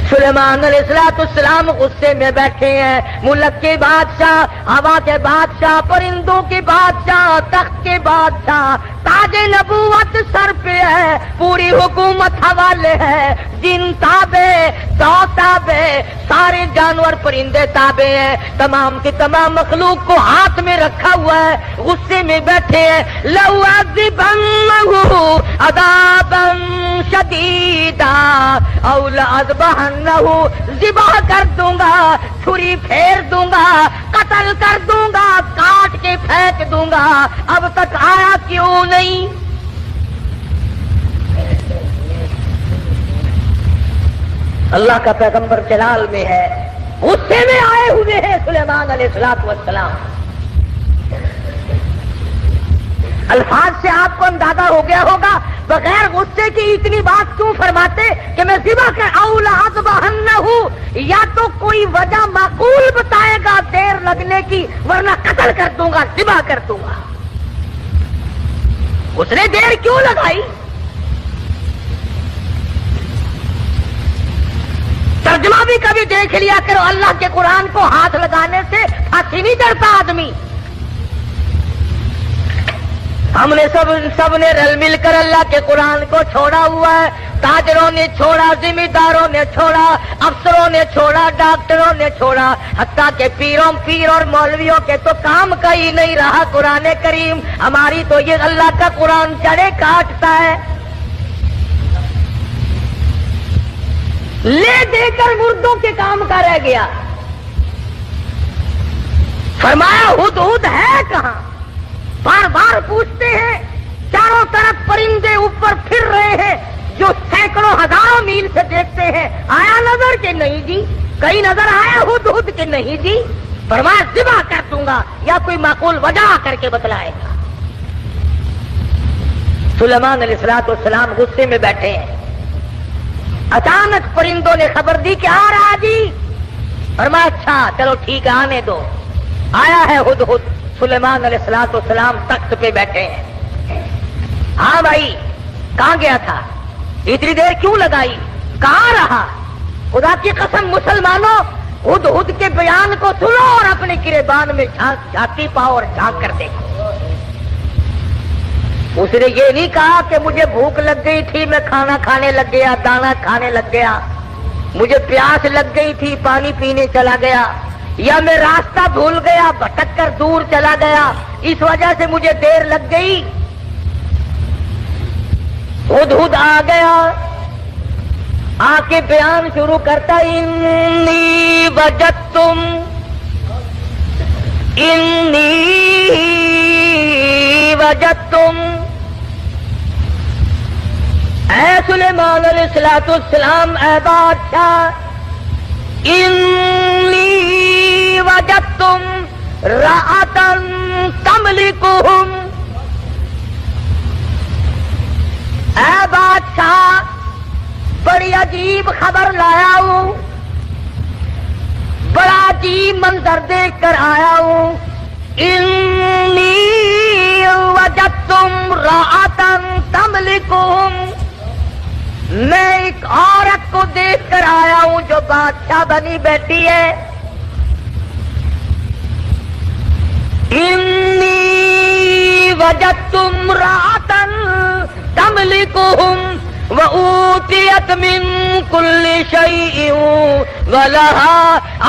سلیمان علیہ السلام غصے میں بیٹھے ہیں، ملک کے بادشاہ، ہوا کے بادشاہ، پرندوں کے بادشاہ، تخت کے بادشاہ، تاج نبوت سر پہ ہے، پوری حکومت حوالے ہے، جن تابع، سو تابع، سارے جانور پرندے تابع ہیں، تمام کی تمام مخلوق کو ہاتھ میں رکھا ہوا ہے، غصے میں بیٹھے ہیں۔ لَأُعَذِّبَنَّهُ عَذَابًا شَدِيدًا أَوْ لَأَذْبَحَنَّهُ، ذبح کر دوں گا، چھری پھیر دوں گا، قتل کر دوں گا، کاٹ کے پھینک دوں گا۔ اب تک آیا کیوں نہیں؟ اللہ کا پیغمبر جلال میں ہے، غصے میں آئے ہوئے ہیں سلیمان علیہ السلام۔ الفاظ سے آپ کو اندازہ ہو گیا ہوگا بغیر غصے کی اتنی بات کیوں فرماتے کہ میں ذبح کر أَوْ لَأَذْبَحَنَّهُ، یا تو کوئی وجہ معقول بتائے گا دیر لگنے کی، ورنہ قتل کر دوں گا، ذبح کر دوں گا۔ اس نے دیر کیوں لگائی؟ ترجمہ بھی کبھی دیکھ لیا کرو، اللہ کے قرآن کو ہاتھ لگانے سے پھانسی نہیں ڈرتا آدمی۔ ہم نے سب نے رل مل کر اللہ کے قرآن کو چھوڑا ہوا ہے، تاجروں نے چھوڑا، ذمہ داروں نے چھوڑا، افسروں نے چھوڑا، ڈاکٹروں نے چھوڑا، حتیٰ کہ پیر اور مولویوں کے تو کام کا ہی نہیں رہا قرآن کریم۔ ہماری تو یہ اللہ کا قرآن جڑے کاٹتا ہے، لے دے کر مردوں کے کام کا رہ گیا۔ فرمایا ہدہد ہے کہاں؟ بار بار پوچھتے ہیں، چاروں طرف پرندے اوپر پھر رہے ہیں جو سینکڑوں ہزاروں میل سے دیکھتے ہیں، آیا نظر کہ نہیں جی؟ کہیں نظر آیا ہدہد کہ نہیں جی؟ فرمایا ذبح کر دوں گا، یا کوئی معقول وجہ کر کے بتلائے گا۔ سلیمان علیہ السلام غصے میں بیٹھے ہیں، اچانک پرندوں نے خبر دی کہ آ رہا جی۔ فرمایا اچھا چلو ٹھیک ہے آنے دو۔ آیا ہے ہدہد، سلیمان علیہ السلام تخت پہ بیٹھے ہیں۔ ہاں بھائی کہاں گیا تھا؟ اتنی دیر کیوں لگائی؟ کہاں رہا؟ خدا کی قسم مسلمانوں، ہدہد کے بیان کو سنو اور اپنے گریبان میں جھانکی پاؤ اور جھانک کر دیکھو۔ اس نے یہ نہیں کہا کہ مجھے بھوک لگ گئی تھی میں کھانا کھانے لگ گیا، دانا کھانے لگ گیا، مجھے پیاس لگ گئی تھی پانی پینے چلا گیا، یا میں راستہ بھول گیا بھٹک کر دور چلا گیا، اس وجہ سے مجھے دیر لگ گئی۔ ہدہد آ گیا، آ کے بیان شروع کرتا، انی وجدتم، اے سلیمان علیہ السلام، اے بادشاہ، انی وجدتم رأتا تملکہم، اے بادشاہ بڑی عجیب خبر لایا ہوں، بڑا عجیب منظر دیکھ کر آیا ہوں۔ انی وجدتم رأتا تملکہم، میں ایک عورت کو دیکھ کر آیا ہوں جو بادشاہ بنی بیٹھی ہے۔ انی وجدت امرأة تملکہم وأوتیت من کل شیء ولہا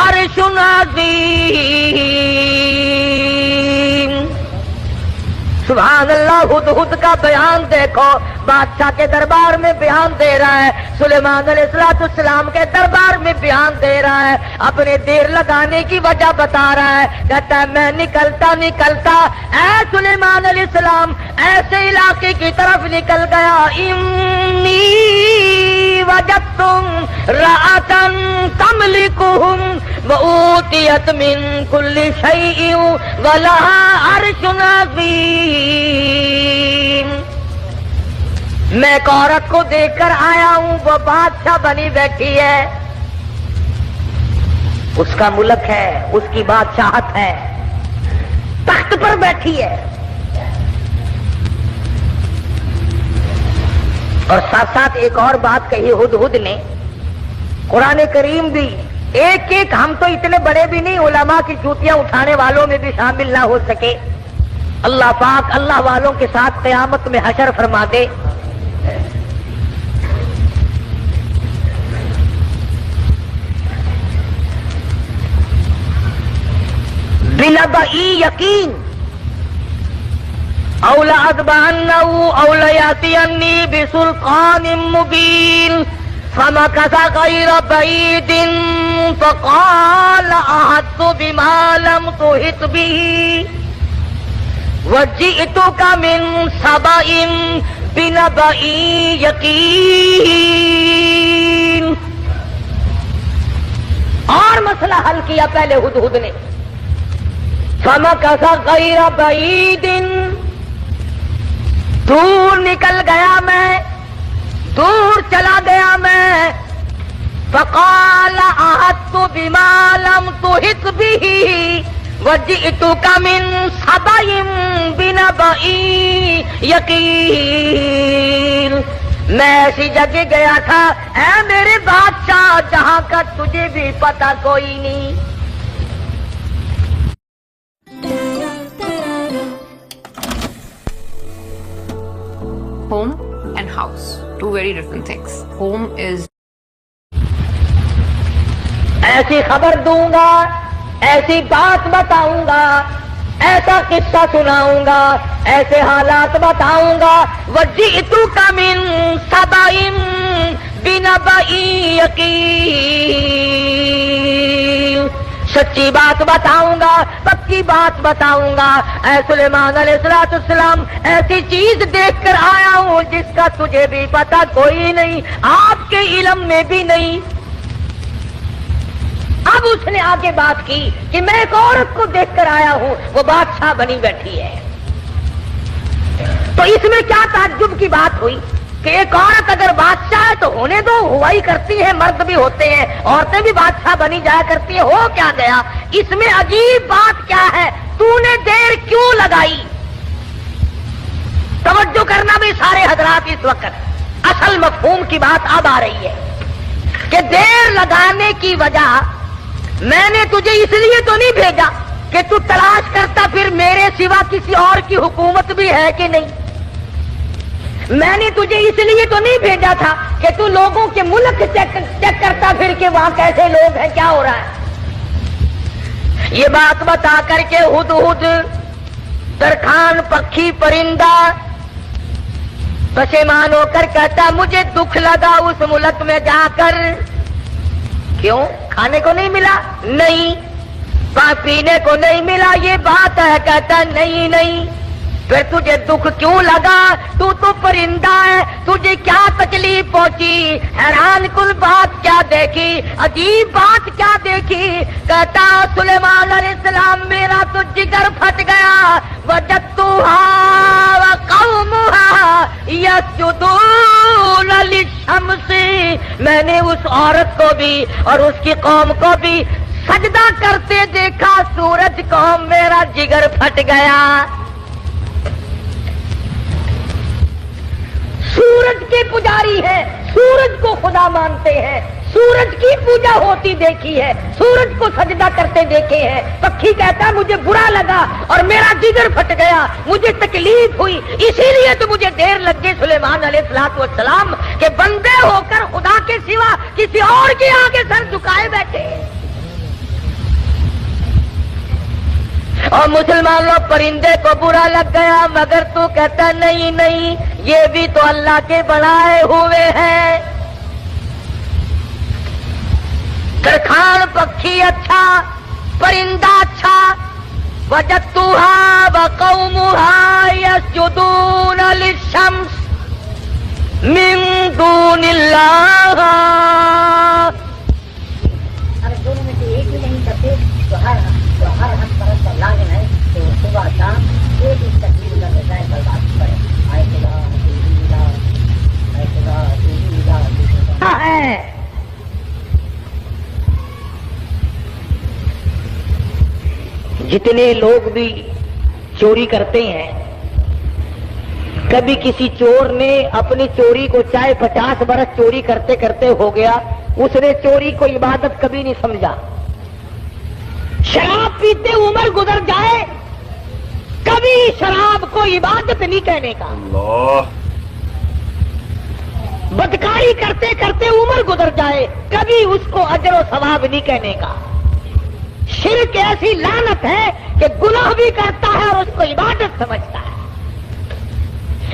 عرش عظیم۔ سبحان اللہ، ہدہد کا بیان دیکھو، بادشاہ کے دربار میں بیان دے رہا ہے، سلیمان علیہ السلام کے دربار میں بیان دے رہا ہے، اپنے دیر لگانے کی وجہ بتا رہا ہے، کہتا ہے میں نکلتا اے سلیمان علیہ السلام ایسے علاقے کی طرف نکل گیا، انی وجدتم رأتن تملکہم وأوتیت من کل شیء ولہا عرش عظیم، میں ایک عورت کو دیکھ کر آیا ہوں، وہ بادشاہ بنی بیٹھی ہے، اس کا ملک ہے، اس کی بادشاہت ہے، تخت پر بیٹھی ہے، اور ساتھ ساتھ ایک اور بات کہی ہدہد نے، قرآن کریم بھی ایک ایک، ہم تو اتنے بڑے بھی نہیں، علماء کی جوتیاں اٹھانے والوں میں بھی شامل نہ ہو سکے، اللہ پاک اللہ والوں کے ساتھ قیامت میں حشر فرما دے۔ بنبئی یقین، او لأتبعنه او ليأتيني بسلطان مبين فمكث غير بعيد فقال أحطت بما لم تحط به وجئتك من سبأ بنبأ يقين، اور مسئلہ حل کیا پہلے ہدہد نے، فمكث غير بعيد، دور نکل گیا میں، دور چلا گیا میں، فقال احطت بما لم تحط به وجئتك من سبأ بنبأ یقین، میں ایسی جگہ گیا تھا اے میرے بادشاہ جہاں کا تجھے بھی پتہ کوئی نہیں۔ Home and house, two very different things. Home is ایسی خبر دوں گا، ایسی بات بتاؤں گا، ایسا قصہ سناؤں گا، ایسے حالات بتاؤں گا، وجئتک من سبأ بنبأ یقین، سچی بات بتاؤں گا، پکی بات بتاؤں گا، اے سلیمان علیہ السلام ایسی چیز دیکھ کر آیا ہوں جس کا تجھے بھی پتہ کوئی نہیں، آپ کے علم میں بھی نہیں۔ اب اس نے آگے بات کی کہ میں ایک عورت کو دیکھ کر آیا ہوں، وہ بادشاہ بنی بیٹھی ہے، تو اس میں کیا تعجب کی بات ہوئی کہ ایک عورت اگر بادشاہ ہے تو ہونے دو، ہوا ہی کرتی ہے، مرد بھی ہوتے ہیں، عورتیں بھی بادشاہ بنی جایا کرتی ہیں، ہو کیا گیا؟ اس میں عجیب بات کیا ہے؟ تو نے دیر کیوں لگائی؟ توجہ کرنا بھی سارے حضرات، اس وقت اصل مفہوم کی بات اب آ رہی ہے کہ دیر لگانے کی وجہ، میں نے تجھے اس لیے تو نہیں بھیجا کہ تو تلاش کرتا پھر میرے سوا کسی اور کی حکومت بھی ہے کہ نہیں، میں نے تجھے اس لیے تو نہیں بھیجا تھا کہ تو لوگوں کے ملک چیک کرتا پھر کہ وہاں کیسے لوگ ہیں، کیا ہو رہا ہے۔ یہ بات بتا کر کے ہدہد درخان پکھی پرندہ پشیمان ہو کر کہتا مجھے دکھ لگا اس ملک میں جا کر، کیوں؟ کھانے کو نہیں ملا؟ نہیں۔ پینے کو نہیں ملا؟ یہ بات ہے۔ کہتا نہیں۔ پھر تجھے دکھ کیوں لگا؟ تو پرندہ ہے، تجھے کیا تکلیف پہنچی؟ حیران کن بات کیا دیکھی، عجیب بات کیا دیکھی؟ کہتا سلیمان علیہ السلام میرا تو جگر پھٹ گیا، وجدتها وقومها يسجدون للشمس، میں نے اس عورت کو بھی اور اس کی قوم کو بھی سجدہ کرتے دیکھا، سورج کو میرا جگر پھٹ گیا۔ سورج کے پجاری ہیں، سورج کو خدا مانتے ہیں، سورج کی پوجا ہوتی دیکھی ہے، سورج کو سجدہ کرتے دیکھے ہیں۔ پکھی کہتا مجھے برا لگا اور میرا جگر پھٹ گیا، مجھے تکلیف ہوئی، اسی لیے تو مجھے دیر لگ گئی سلیمان علیہ السلام کہ بندے ہو کر خدا کے سوا کسی اور کے آگے سر جھکائے بیٹھے۔ اور مسلمانوں پرندے کو برا لگ گیا، مگر تو کہتا نہیں نہیں، یہ بھی تو اللہ کے بنائے ہوئے ہیں۔ درخان پکھی اچھا، پرندہ اچھا، وجدتها وقومها يسجدون للشمس من دون اللہ۔ اگر دونوں میں سے ایک بھی نہیں کرتے تو ہر حق پرست پر لازم ہے کہ وہ صبح شام ایک ہی تکبیر کا بجائے برداشت کرے۔ آیت اللہ ہے جتنے لوگ بھی چوری کرتے ہیں، کبھی کسی چور نے اپنی چوری کو چاہے 50 برس چوری کرتے کرتے ہو گیا، اس نے چوری کو عبادت کبھی نہیں سمجھا۔ شراب پیتے عمر گزر جائے، کبھی شراب کو عبادت نہیں کہنے کا۔ بدکاری کرتے کرتے عمر گزر جائے، کبھی اس کو اجر و ثواب نہیں کہنے کا۔ شرک ایسی لعنت ہے کہ گناہ بھی کرتا ہے اور اس کو عبادت سمجھتا ہے۔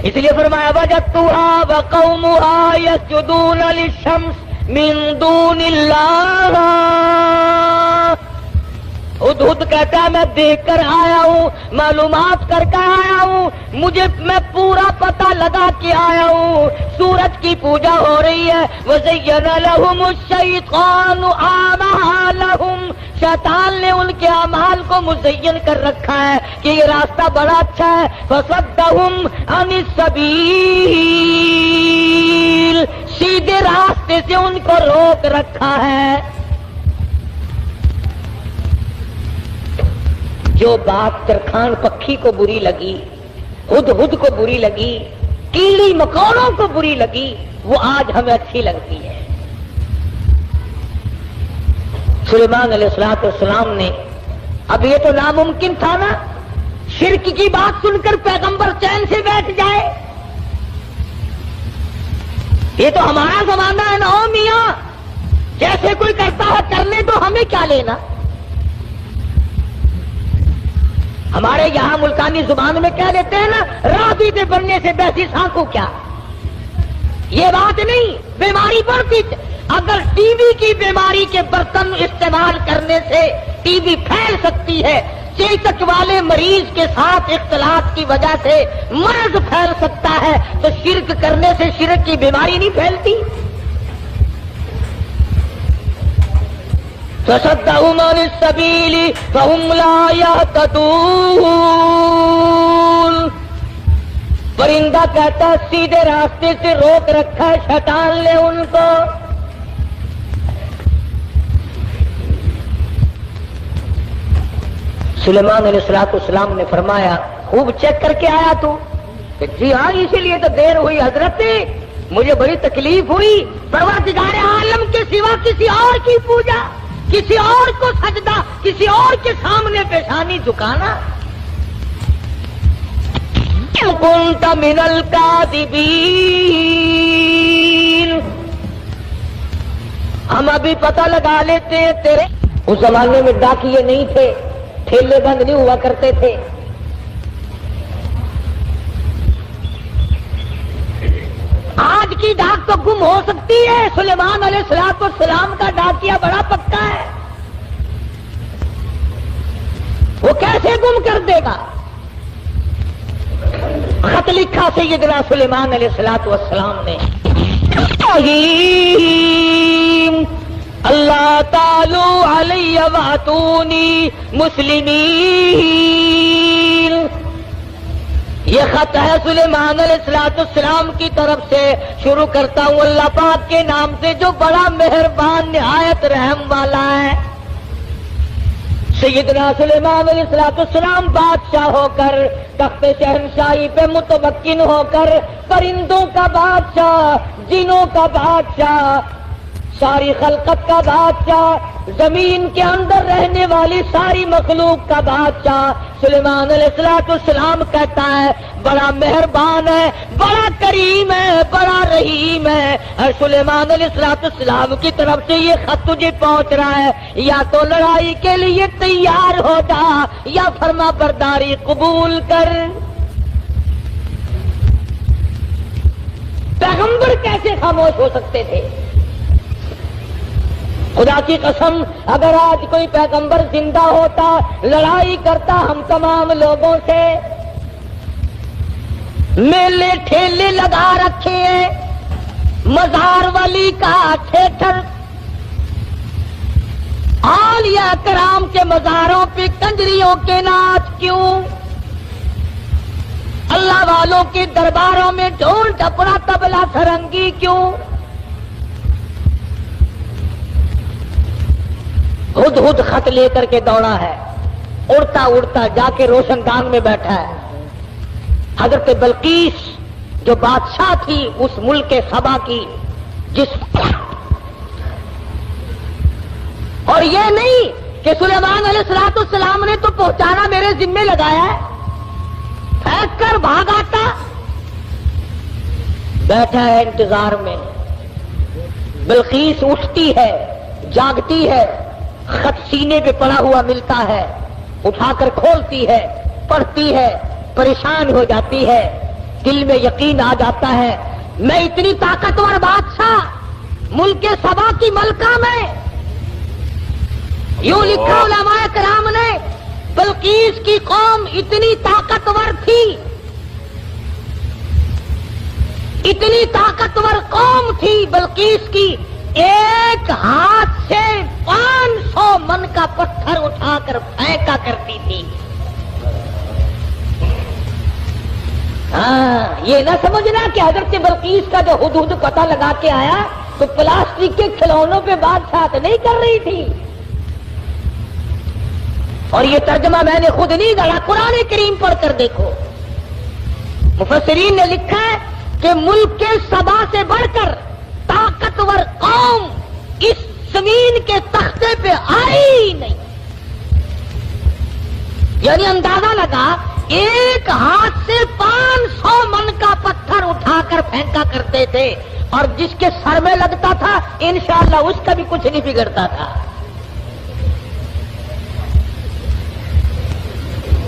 اس لیے فرمایا وجدتها وقومها يسجدون للشمس من دون اللہ۔ ہدہد کہتا ہے میں دیکھ کر آیا ہوں، معلومات کر کے آیا ہوں، میں پورا پتہ لگا کے آیا ہوں، سورج کی پوجا ہو رہی ہے۔ وَزَيَّنَ لَهُمُ الشَّيْطَانُ أَعْمَالَهُمْ، شیطان نے ان کے اعمال کو مزین کر رکھا ہے کہ یہ راستہ بڑا اچھا ہے۔ فَصَدَّهُمْ عَنِ السَّبِيلِ، سیدھے راستے سے ان کو روک رکھا ہے۔ جو بات ترکھان پکھی کو بری لگی، ہدہد کو بری لگی، کیڑی مکوڑوں کو بری لگی، وہ آج ہمیں اچھی لگتی ہے۔ سلیمان علیہ السلام نے، اب یہ تو ناممکن تھا نا، شرک کی بات سن کر پیغمبر چین سے بیٹھ جائے۔ یہ تو ہمارا زمانہ ہے نا، او میاں جیسے کوئی کرتا ہے کرنے تو ہمیں کیا لینا۔ ہمارے یہاں ملتانی زبان میں کہہ دیتے ہیں نا، راضی دے بننے سے بیسی سانکو کیا۔ یہ بات نہیں، بیماری بڑھتی۔ اگر ٹی وی کی بیماری کے برتن استعمال کرنے سے ٹی وی پھیل سکتی ہے، چیچک والے مریض کے ساتھ اختلاط کی وجہ سے مرض پھیل سکتا ہے، تو شرک کرنے سے شرک کی بیماری نہیں پھیلتی۔ فَصَدَّهُمْ عَنِ السَّبِيلِ فَهُمْ لَا يَهْتَدُونَ۔ پرندہ کہتا سیدھے راستے سے روک رکھا ہے شیطان نے ان کو۔ سلیمان علیہ السلام نے فرمایا خوب چیک کر کے آیا تو؟ کہ جی ہاں، اسی لیے تو دیر ہوئی حضرت، مجھے بڑی تکلیف ہوئی۔ پروردگار عالم کے سوا کسی اور کی پوجا، کسی اور کو سجدہ، کسی اور کے سامنے پیشانی جھکانا۔ كنت من الكاذبین، ہم ابھی پتہ لگا لیتے ہیں تیرے۔ اس زمانے میں ڈاکیے نہیں تھے، ٹھیلے بند نہیں ہوا کرتے تھے۔ آج کی ڈاک تو گم ہو سکتی ہے، سلیمان علیہ السلام کا ڈاکیا بڑا پکا ہے، وہ کیسے گم کر دے گا؟ خط لکھا سیدنا سلیمان علیہ السلام نے، اللہ تعالی علی واتونی مسلمین۔ یہ خط ہے سلیمان علیہ السلام کی طرف سے، شروع کرتا ہوں اللہ پاک کے نام سے جو بڑا مہربان نہایت رحم والا ہے۔ سیدنا سلیمان علیہ السلام بادشاہ ہو کر، تخت شہنشاہی پہ متمکن ہو کر، پرندوں کا بادشاہ، جنوں کا بادشاہ، ساری خلقت کا بادشاہ، زمین کے اندر رہنے والی ساری مخلوق کا بادشاہ، سلیمان علیہ السلام کہتا ہے بڑا مہربان ہے، بڑا کریم ہے، بڑا رحیم ہے، اور سلیمان علیہ السلام کی طرف سے یہ خط تجھے پہنچ رہا ہے، یا تو لڑائی کے لیے تیار ہو جا یا فرما برداری قبول کر۔ پیغمبر کیسے خاموش ہو سکتے تھے؟ خدا کی قسم اگر آج کوئی پیغمبر زندہ ہوتا، لڑائی کرتا ہم تمام لوگوں سے، میلے ٹھیلے لگا رکھے ہیں، مزار ولی کا تھیٹر، اولیاء کرام کے مزاروں پہ کنجریوں کے ناچ کیوں؟ اللہ والوں کے درباروں میں ڈھول ڈپڑا تبلا سرنگی کیوں؟ خود خود خط لے کر کے دوڑا ہے، اڑتا اڑتا جا کے روشن دان میں بیٹھا ہے۔ حضرت بلقیس جو بادشاہ تھی اس ملک سبا کی، جس اور یہ نہیں کہ سلیمان علیہ السلام نے تو پہنچانا میرے ذمے لگایا ہے، پھینک کر بھاگ آتا، بیٹھا ہے انتظار میں۔ بلقیس اٹھتی ہے، جاگتی ہے، خط سینے پہ پڑا ہوا ملتا ہے، اٹھا کر کھولتی ہے، پڑھتی ہے، پریشان ہو جاتی ہے، دل میں یقین آ جاتا ہے میں اتنی طاقتور بادشاہ ملک سبا کی ملکہ میں، یوں لکھا علماء کرام نے، بلقیس کی قوم اتنی طاقتور تھی، اتنی طاقتور قوم تھی بلقیس کی، ایک ہاتھ سے 500 من کا پتھر اٹھا کر پھینکا کرتی تھی۔ ہاں یہ نہ سمجھنا کہ حضرت بلقیس کا جو حدود پتہ لگا کے آیا تو پلاسٹک کے کھلونوں پہ بادشاہت نہیں کر رہی تھی۔ اور یہ ترجمہ میں نے خود نہیں گڑھا، قرآن کریم پڑھ کر دیکھو، مفسرین نے لکھا ہے کہ ملک کے سبا سے بڑھ کر طاقتور قوم اس زمین کے تختے پہ آئی نہیں۔ یعنی اندازہ لگا ایک ہاتھ سے 500 من کا پتھر اٹھا کر پھینکا کرتے تھے، اور جس کے سر میں لگتا تھا انشاءاللہ اس کا بھی کچھ نہیں بگڑتا تھا۔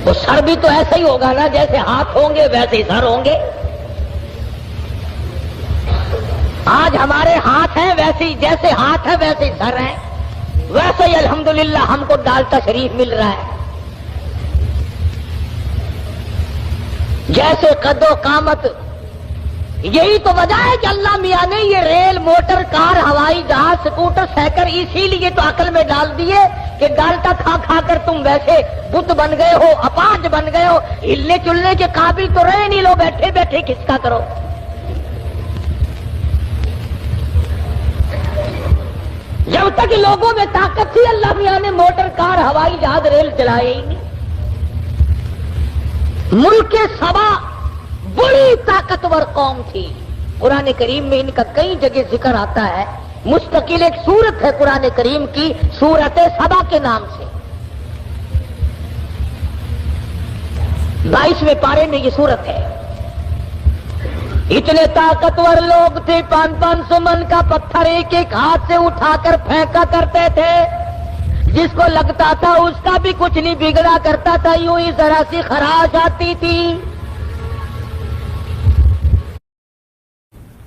وہ سر بھی تو ایسا ہی ہوگا نا، جیسے ہاتھ ہوں گے ویسے ہی سر ہوں گے۔ آج ہمارے ہاتھ ہیں ویسے ہی، جیسے ہاتھ ہے ویسے ہی سر ہیں، ویسے ہی الحمدللہ ہم کو ڈالتا شریف مل رہا ہے۔ جیسے قد و قامت، یہی تو وجہ ہے کہ اللہ میاں نے یہ ریل، موٹر، کار، ہوائی جہاز، سکوٹر، سائیکل اسی لیے تو عقل میں ڈال دیے کہ ڈالٹا کھا کھا کر تم ویسے بت بن گئے ہو، اپاہج بن گئے ہو، ہلنے چلنے کے قابل تو رہے نہیں، لو بیٹھے بیٹھے کھسکا کرو۔ جب تک لوگوں میں طاقت تھی اللہ میاں نے موٹر، کار، ہوائی جہاز، ریل چلائے ہی نہیں۔ ملک سبا بڑی طاقتور قوم تھی، قرآن کریم میں ان کا کئی جگہ ذکر آتا ہے، مستقل ایک سورت ہے قرآن کریم کی، سورت سبا کے نام سے، 22ویں پارے میں یہ سورت ہے۔ اتنے طاقتور لوگ تھے، 500 من کا پتھر ایک ایک ہاتھ سے اٹھا کر پھینکا کرتے تھے، جس کو لگتا تھا اس کا بھی کچھ نہیں بگڑا کرتا تھا، یوں ہی ذرا سی خراش آتی تھی۔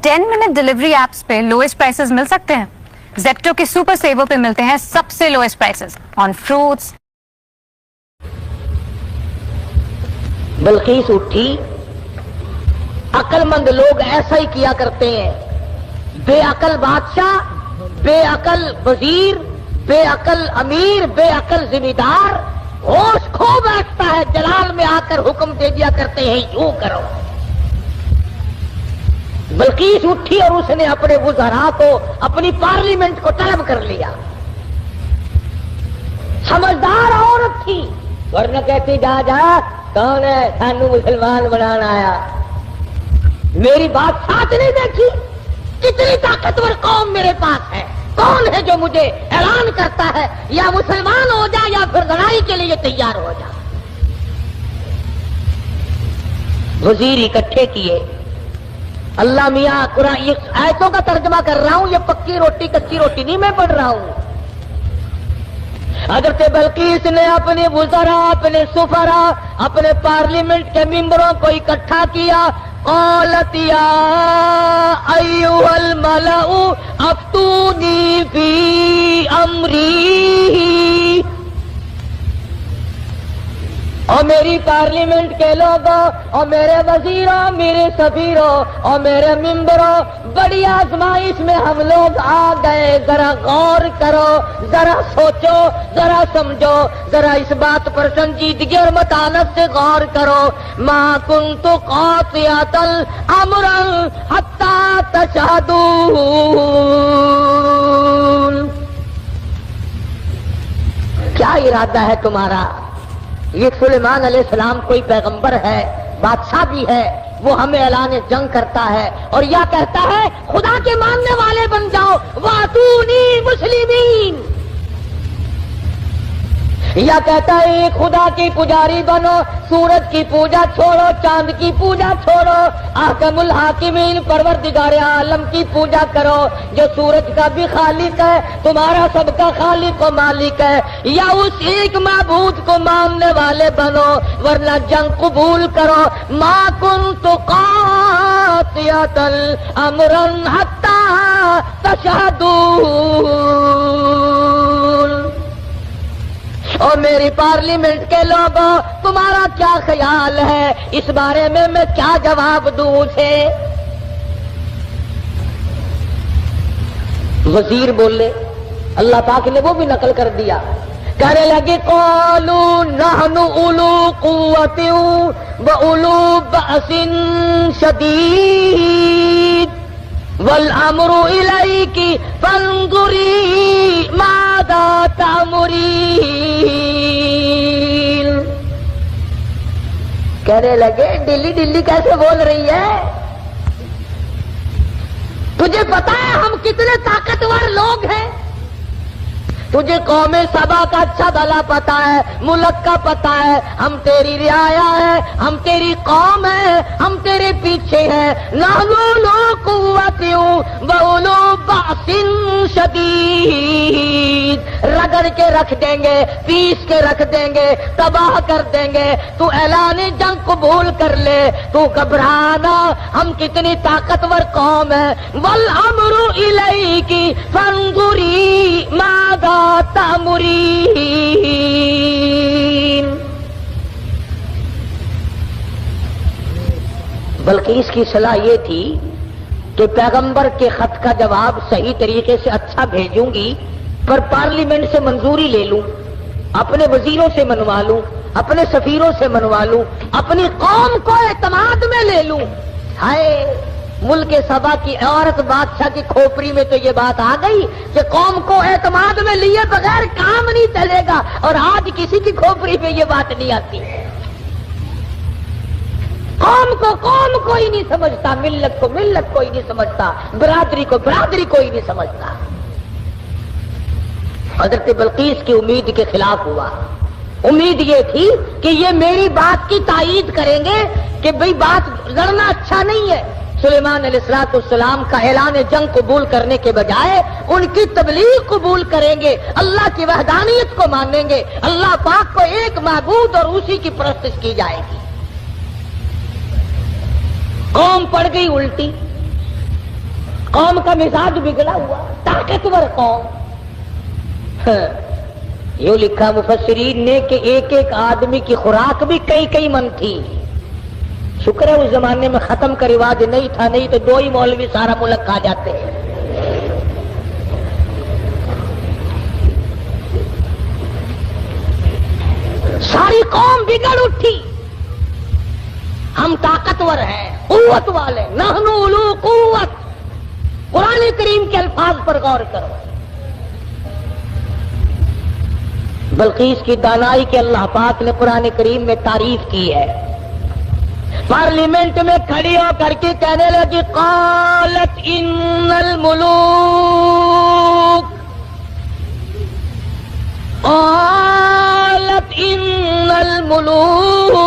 10 منٹ ڈلیوری ایپس پہ لوئسٹ پرائسز مل سکتے ہیں؟ زیپٹو کے سپر سیور پہ ملتے ہیں سب سے لوئسٹ پرائسز آن فروٹس۔ بلقیس اٹھی، عقل مند لوگ ایسا ہی کیا کرتے ہیں، بے عقل بادشاہ، بے عقل وزیر، بے عقل امیر، بے عقل ذمہ دار ہوش کھو بیٹھتا ہے، جلال میں آ کر حکم دے دیا کرتے ہیں یوں کرو۔ بلقیس اٹھی اور اس نے اپنے وزراء کو، اپنی پارلیمنٹ کو طلب کر لیا۔ سمجھدار عورت تھی، ورنہ کہتی جا جا کون ہے سانو مسلمان بنانا آیا، میری بات ساتھ نہیں دیکھی، کتنی طاقتور قوم میرے پاس ہے، کون ہے جو مجھے اعلان کرتا ہے یا مسلمان ہو جا یا پھر لڑائی کے لیے تیار ہو جا۔ وزیر اکٹھے کیے. اللہ میاں قرآن یہ آیتوں کا ترجمہ کر رہا ہوں, یہ پکی روٹی کچی روٹی نہیں میں پڑھ رہا ہوں. حضرت بلقیس نے اپنے وزراء, اپنے سفراء, اپنے پارلیمنٹ کے ممبروں کو اکٹھا کیا. قالت یا ایھا الملأ افتونی فی امری, اور میری پارلیمنٹ کے لوگوں اور میرے وزیروں, میرے سفیروں اور میرے ممبروں, بڑی آزمائش میں ہم لوگ آ گئے. ذرا غور کرو, ذرا سوچو, ذرا سمجھو, ذرا اس بات پر سنجیدگی اور متانت سے غور کرو. ما کنت قاطعۃ امرا حتی تشہدون, کیا ارادہ ہے تمہارا؟ یہ سلیمان علیہ السلام کوئی پیغمبر ہے, بادشاہ بھی ہے, وہ ہمیں اعلان جنگ کرتا ہے اور یا کہتا ہے خدا کے ماننے والے بن جاؤ, واتونی مسلمین, یا کہتا ہے ایک خدا کی پجاری بنو, سورج کی پوجا چھوڑو, چاند کی پوجا چھوڑو, احکم الحاکمین پروردگار عالم کی پوجا کرو جو سورج کا بھی خالق ہے, تمہارا سب کا خالق و مالک ہے, یا اس ایک معبود کو ماننے والے بنو ورنہ جنگ قبول کرو. ما کنت قاطعۃ امرا حتی تشہدون. اور میری پارلیمنٹ کے لوگوں, تمہارا کیا خیال ہے اس بارے میں کیا جواب دوں اسے؟ وزیر بولے, اللہ پاک نے وہ بھی نقل کر دیا, کہنے لگے قالوا نحن اولو قوۃ واولو بأس شدید والامر الیک فانظری ماذا تأمرین. کہنے لگے ڈلی ڈلی کیسے بول رہی ہے, تجھے پتا ہے ہم کتنے طاقتور لوگ ہیں, تجھے قوم سبا کا اچھا بھلا پتا ہے, ملک کا پتا ہے, ہم تیری رعایا ہے, ہم تیری قوم ہے, ہم تیرے پیچھے ہیں. نحن اولو قوت واولو بأس شدید, رگڑ کے رکھ دیں گے, پیس کے رکھ دیں گے, تباہ کر دیں گے. تو اعلان جنگ قبول کر لے, تو گھبرانا, ہم کتنی طاقتور قوم ہے. والامر الیک فانظری ماذا تأمرین. بلکہ اس کی صلاح یہ تھی کہ پیغمبر کے خط کا جواب صحیح طریقے سے اچھا بھیجوں گی, پر پارلیمنٹ سے منظوری لے لوں, اپنے وزیروں سے منوا لوں, اپنے سفیروں سے منوا لوں, اپنی قوم کو اعتماد میں لے لوں. ہائے ملک سبا کی عورت بادشاہ کی کھوپڑی میں تو یہ بات آ گئی کہ قوم کو اعتماد میں لیے بغیر کام نہیں چلے گا, اور آج کسی کی کھوپڑی میں یہ بات نہیں آتی. قوم کو قوم کوئی نہیں سمجھتا, ملت کو ملت کوئی نہیں سمجھتا, برادری کو برادری کوئی نہیں سمجھتا. حضرت بلقیس کی امید کے خلاف ہوا. امید یہ تھی کہ یہ میری بات کی تائید کریں گے کہ بھئی بات لڑنا اچھا نہیں ہے. سلیمان علیہ السلام کا اعلان جنگ قبول کرنے کے بجائے ان کی تبلیغ قبول کریں گے, اللہ کی وحدانیت کو مانیں گے, اللہ پاک کو ایک معبود اور اسی کی پرستش کی جائے گی. قوم پڑ گئی الٹی, قوم کا مزاج بگڑا ہوا, طاقتور قوم. یوں لکھا مفسرین نے کہ ایک ایک آدمی کی خوراک بھی کئی کئی من تھی. شکر ہے اس زمانے میں ختم کا رواج نہیں تھا, نہیں تو 2 ہی مولوی سارا ملک کھا جاتے ہیں. ساری قوم بگڑ اٹھی, ہم طاقتور ہیں, قوت والے, نحن اولو قوت. قرآن کریم کے الفاظ پر غور کرو. بلقیس کی دانائی کے اللہ پاک نے قرآن کریم میں تعریف کی ہے. پارلیمنٹ میں کھڑی ہو کر کے کہنے لگی قالت ان الملوک, قالت ان الملوک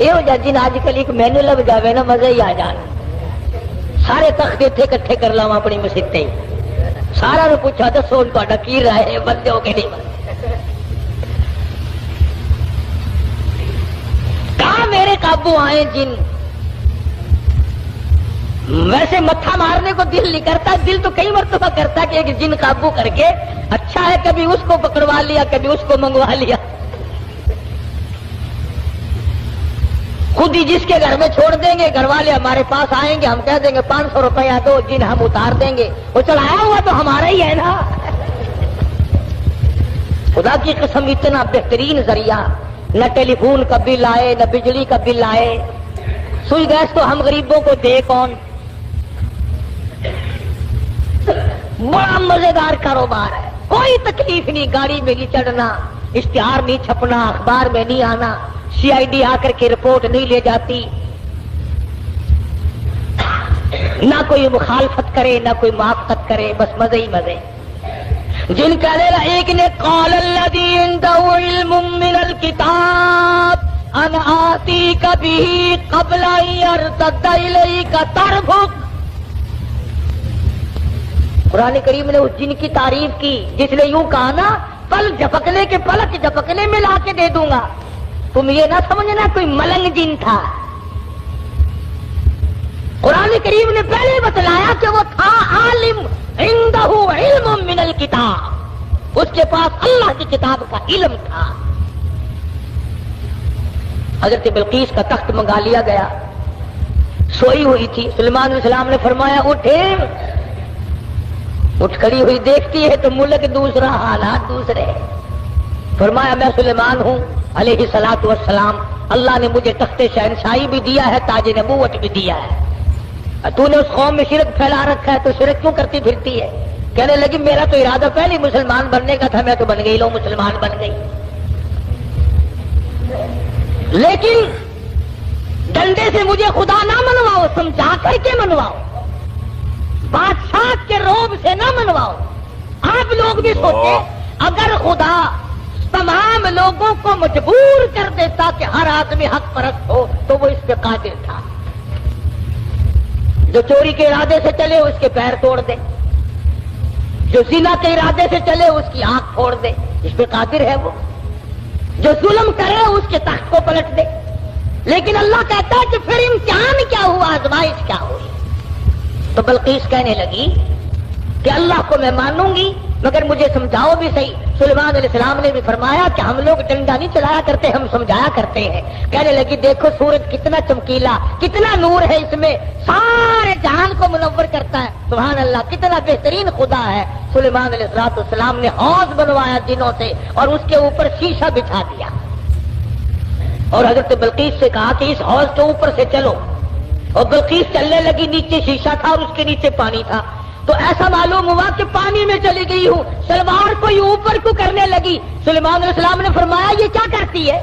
یہ ہو جاتی نا آج کل ایک مینو لگ جاوے نا مزہ ہی آ جانا. سارے تخت اتنے کٹھے کر لاوا اپنی مسیطے سارا نو پوچھا دسو تا کی رائے بندے ہو کہ نہیں بندے. کہاں میرے قابو آئے جن. ویسے متھا مارنے کو دل نہیں کرتا, دل تو کئی مرتبہ کرتا کہ ایک جن قابو کر کے اچھا ہے کبھی اس کو پکڑوا لیا کبھی اس کو منگوا لیا. خود ہی جس کے گھر میں چھوڑ دیں گے گھر والے ہمارے پاس آئیں گے, ہم کہہ دیں گے 500 روپیہ دو, جن ہم اتار دیں گے. وہ چڑھایا ہوا تو ہمارا ہی ہے نا. خدا کی قسم اتنا بہترین ذریعہ, نہ ٹیلی فون کا بل آئے نہ بجلی کا بل آئے. سوئی گیس تو ہم غریبوں کو دے کون. بڑا مزیدار کاروبار ہے, کوئی تکلیف نہیں. گاڑی میں نہیں چڑھنا, اشتہار نہیں چھپنا, اخبار میں نہیں آنا, سی آئی ڈی آ کر کے رپورٹ نہیں لے جاتی, نہ کوئی مخالفت کرے نہ کوئی موافقت کرے, بس مزے ہی مزے. جن کا ایک نے قال الذی عنده علم من الکتاب ان آتیک به قبل ان یرتد الیک طرفک. قرآن کریم نے اس جن کی تعریف کی جس نے یوں کہا نا پل جھپکنے کے پلک جھپکنے میں لا کے دے دوں گا. تم یہ نہ سمجھنا کوئی ملنگ جن تھا. قرآن کریم نے پہلے بتلایا کہ وہ تھا عالم, عنده علم من الکتاب, اس کے پاس اللہ کی کتاب کا علم تھا. حضرت بلقیس کا تخت منگا لیا گیا, سوئی ہوئی تھی. سلیمان علیہ السلام نے فرمایا اٹھے. اٹھ کھڑی ہوئی دیکھتی ہے تو ملک دوسرا حالات دوسرے. فرمایا میں سلیمان ہوں علیہ الصلوۃ والسلام, اللہ نے مجھے تخت شہنشاہی بھی دیا ہے, تاج نبوت بھی دیا ہے. تو نے اس قوم میں شرک پھیلا رکھا ہے تو شرک کیوں کرتی پھرتی ہے. کہنے لگی میرا تو ارادہ پہلے مسلمان بننے کا تھا, میں تو بن گئی, لو مسلمان بن گئی. لیکن ڈنڈے سے مجھے خدا نہ منواؤ, سمجھا کر کے منواؤ, بادشاہ کے روب سے نہ منواؤ. آپ لوگ بھی سوچے اگر خدا تمام لوگوں کو مجبور کر دیتا کہ ہر آدمی حق پرست ہو تو وہ اس پہ قادر تھا. جو چوری کے ارادے سے چلے اس کے پیر توڑ دے, جو زنا کے ارادے سے چلے اس کی آنکھ پھوڑ دے, اس پہ قادر ہے وہ. جو ظلم کرے اس کے تخت کو پلٹ دے. لیکن اللہ کہتا ہے کہ پھر امتحان کیا ہوا, آزمائش کیا ہوئی. تو بلقیس کہنے لگی کہ اللہ کو میں مانوں گی مگر مجھے سمجھاؤ بھی صحیح. سلیمان علیہ السلام نے بھی فرمایا کہ ہم لوگ ڈنڈا نہیں چلایا کرتے, ہم سمجھایا کرتے ہیں. کہنے لگی دیکھو سورج کتنا چمکیلا, کتنا نور ہے اس میں, سارے جہان کو منور کرتا ہے. سبحان اللہ, کتنا بہترین خدا ہے. سلیمان علیہ السلام نے حوض بنوایا جنوں سے اور اس کے اوپر شیشہ بچھا دیا اور حضرت بلقیس سے کہا کہ اس حوض کے اوپر سے چلو. اور بلقیس چلنے لگی, نیچے شیشہ تھا اور اس کے نیچے پانی تھا. تو ایسا معلوم ہوا کہ پانی میں چلی گئی ہوں, سلوار کو یہ اوپر کو کرنے لگی. سلیمان علیہ السلام نے فرمایا یہ کیا کرتی ہے.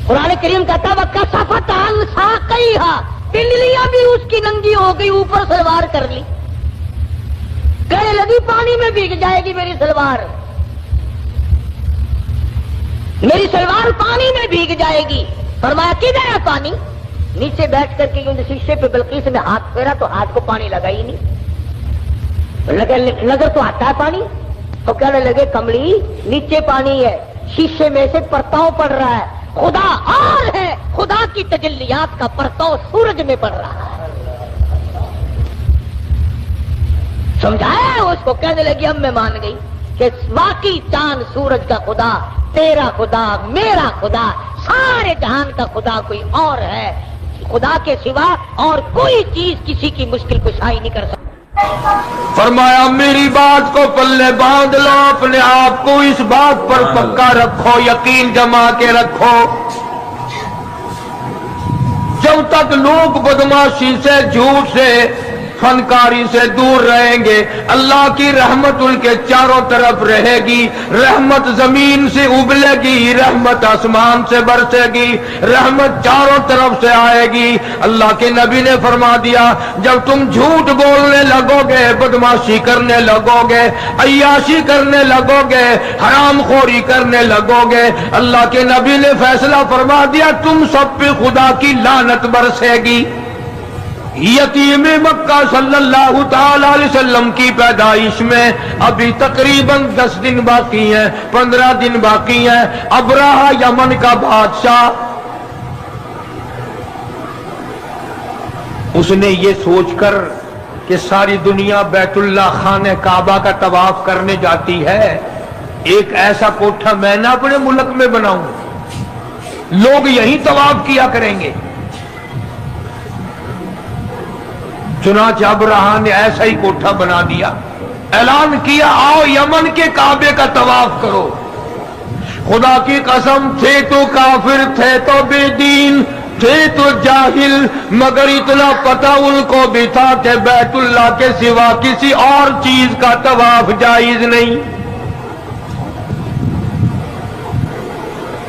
قرآن کریم کہتا وَكَشَفَتْ عَنْ سَاقَيْهَا, پنڈلیاں بھی اس کی ننگی ہو گئی, اوپر سلوار کر لی. کہنے لگی پانی میں بھیگ جائے گی میری سلوار, میری سلوار پانی میں بھیگ جائے گی. فرمایا کدھر ہے پانی. نیچے بیٹھ کر کے شیشے پہ بلقیس نے ہاتھ پھیرا تو ہاتھ کو پانی لگا ہی نہیں. نظر تو آتا ہے پانی. تو کہنے لگے کملی نیچے پانی ہے, شیشے میں سے پرتاؤ پڑ رہا ہے. خدا اور ہے, خدا کی تجلیات کا پرتاؤ سورج میں پڑ رہا ہے. سمجھایا اس کو. کہنے لگی اب میں مان گئی کہ واقعی چاند سورج کا خدا, تیرا خدا, میرا خدا, سارے جہان کا خدا کوئی اور ہے. خدا کے سوا اور کوئی چیز کسی کی مشکل کشائی نہیں کر سکتی. فرمایا میری بات کو پلے باندھ لو, اپنے آپ کو اس بات پر پکا رکھو, یقین جما کے رکھو. جب تک لوگ بدماشی سے, جھوٹ سے, فنکاری سے دور رہیں گے، اللہ کی رحمت ان کے چاروں طرف رہے گی، رحمت زمین سے ابلے گی، رحمت آسمان سے برسے گی، رحمت چاروں طرف سے آئے گی۔ اللہ کے نبی نے فرما دیا جب تم جھوٹ بولنے لگو گے، بدماشی کرنے لگو گے، عیاشی کرنے لگو گے، حرام خوری کرنے لگو گے، اللہ کے نبی نے فیصلہ فرما دیا تم سب پہ خدا کی لعنت برسے گی۔ یتیم مکہ صلی اللہ تعالی علیہ وسلم کی پیدائش میں ابھی تقریباً 10 دن باقی ہیں، 15 دن باقی ہیں۔ ابرہہ یمن کا بادشاہ، اس نے یہ سوچ کر کہ ساری دنیا بیت اللہ خانہ کعبہ کا طواف کرنے جاتی ہے، ایک ایسا کوٹھا میں نہ اپنے ملک میں بناؤں، لوگ یہیں طواف کیا کریں گے۔ چنانچہ ابرہہ نے ایسا ہی کوٹھا بنا دیا، اعلان کیا آؤ یمن کے کعبے کا طواف کرو۔ خدا کی قسم تھے تو کافر، تھے تو بے دین، تھے تو جاہل، مگر اتنا پتہ ان کو بھی تھا کہ بیت اللہ کے سوا کسی اور چیز کا طواف جائز نہیں۔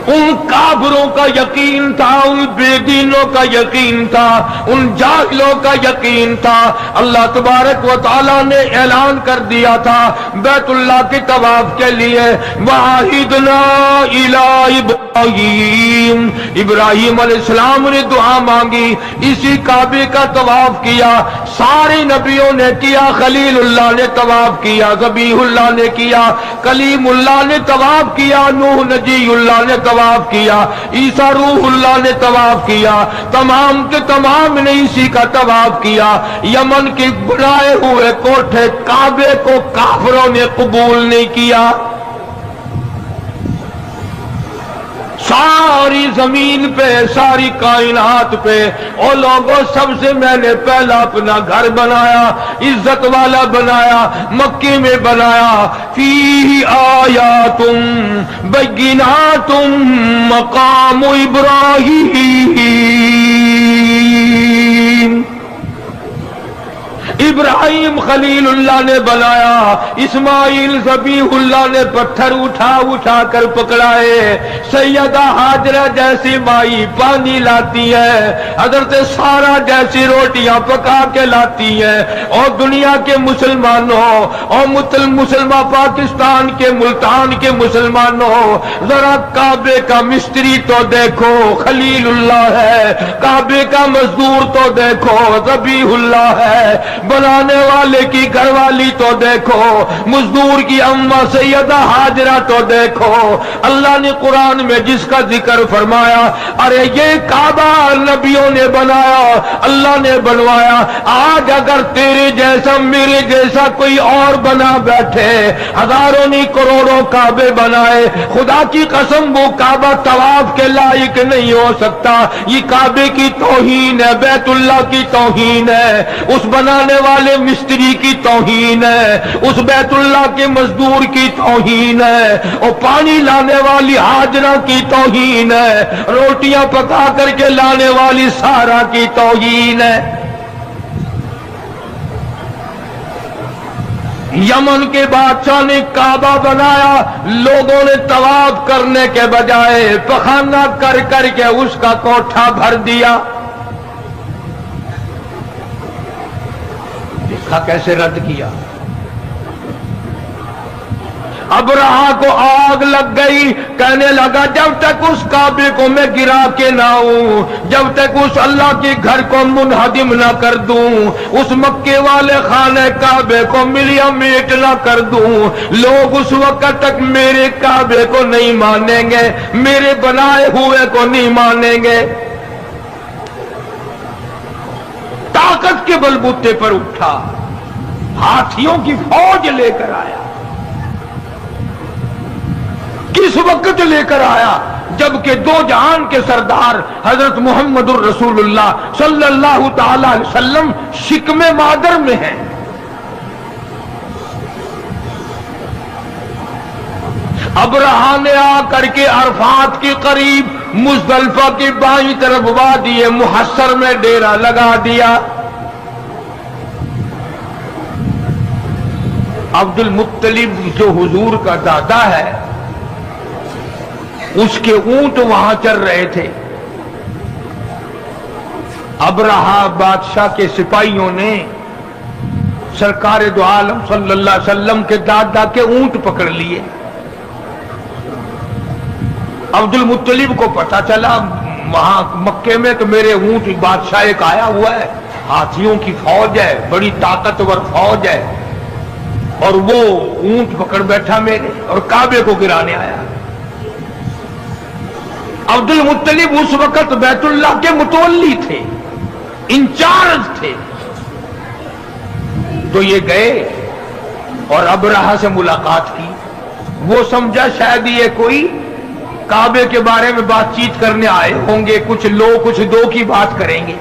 ان کافروں کا یقین تھا، ان بے دینوں کا یقین تھا، ان جاہلوں کا یقین تھا۔ اللہ تبارک و تعالیٰ نے اعلان کر دیا تھا بیت اللہ کے طواف کے لیے وَعَهِدْنَا إِلَىٰ إِبْرَاهِيمَ، ابراہیم علیہ السلام نے دعا مانگی، اسی کعبے کا طواف کیا، سارے نبیوں نے کیا، خلیل اللہ نے طواف کیا، ذبیح اللہ نے کیا، کلیم اللہ نے طواف کیا، نوح نجی اللہ نے طواف کیا، عیسیٰ روح اللہ نے طواف کیا، تمام کے تمام نے اسی کا طواف کیا۔ یمن کے بنائے ہوئے کوٹھے کعبے کو کافروں نے قبول نہیں کیا۔ ساری زمین پہ، ساری کائنات پہ او لوگوں سب سے میں نے پہلا اپنا گھر بنایا، عزت والا بنایا، مکے میں بنایا۔ فیہ آیاتم بیناتم مقام ابراہیم، ابراہیم خلیل اللہ نے بنایا، اسماعیل ذبیح اللہ نے پتھر اٹھا اٹھا کر پکڑائے، سیدہ ہاجرہ جیسی مائی پانی لاتی ہے، حضرت سارہ جیسی روٹیاں پکا کے لاتی ہے۔ اور دنیا کے مسلمانوں اور مسلمان پاکستان کے ملتان کے مسلمانوں، ذرا کعبے کا مستری تو دیکھو خلیل اللہ ہے، کعبے کا مزدور تو دیکھو ذبیح اللہ ہے، بنانے والے کی گھر والی تو دیکھو، مزدور کی اماں سیدہ ہاجرہ تو دیکھو۔ اللہ نے قرآن میں جس کا ذکر فرمایا، ارے یہ کعبہ نبیوں نے بنایا، اللہ نے بنوایا، آج اگر تیرے جیسا میرے جیسا کوئی اور بنا بیٹھے، ہزاروں نہیں کروڑوں کعبے بنائے، خدا کی قسم وہ کعبہ طواف کے لائق نہیں ہو سکتا۔ یہ کعبے کی توہین ہے، بیت اللہ کی توہین ہے، اس بنانے والے مستری کی توہین ہے، اس بیت اللہ کے مزدور کی توہین ہے، اور پانی لانے والی ہاجرہ کی توہین ہے، روٹیاں پکا کر کے لانے والی سارہ کی توہین ہے۔ یمن کے بادشاہ نے کعبہ بنایا، لوگوں نے طواف کرنے کے بجائے پخانہ کر کر کے اس کا کوٹھا بھر دیا۔ دیکھا کیسے رد کیا۔ ابرہہ کو آگ لگ گئی، کہنے لگا جب تک اس کعبے کو میں گرا کے نہ ہوں، جب تک اس اللہ کے گھر کو منہدم نہ کر دوں، اس مکے والے خانہ کعبے کو ملیا میٹ نہ کر دوں، لوگ اس وقت تک میرے کعبے کو نہیں مانیں گے، میرے بنائے ہوئے کو نہیں مانیں گے۔ طاقت کے بلبوتے پر اٹھا، ہاتھیوں کی فوج لے کر آیا۔ کس وقت لے کر آیا؟ جبکہ دو جہان کے سردار حضرت محمد الرسول اللہ صلی اللہ تعالی علیہ وسلم شکم مادر میں ہیں۔ ابرہہ نے آ کر کے عرفات کے قریب مزدلفہ کی بائیں طرف وادی محصر میں ڈیرا لگا دیا۔ عبد المطلب جو حضور کا دادا ہے اس کے اونٹ وہاں چل رہے تھے. ابرہا بادشاہ کے سپاہیوں نے سرکار دو عالم صلی اللہ علیہ وسلم کے دادا کے اونٹ پکڑ لیے. عبد المطلب کو پتا چلا وہاں مکے میں کہ میرے اونٹ بادشاہ ایک آیا ہوا ہے, ہاتھیوں کی فوج ہے, بڑی طاقتور فوج ہے, اور وہ اونٹ پکڑ بیٹھا میرے اور کعبے کو گرانے آیا. عبد المطلب اس وقت بیت اللہ کے متولی تھے, انچارج تھے. تو یہ گئے اور ابرہا سے ملاقات کی. وہ سمجھا شاید یہ کوئی کعبے کے بارے میں بات چیت کرنے آئے ہوں گے, کچھ لو کچھ دو کی بات کریں گے.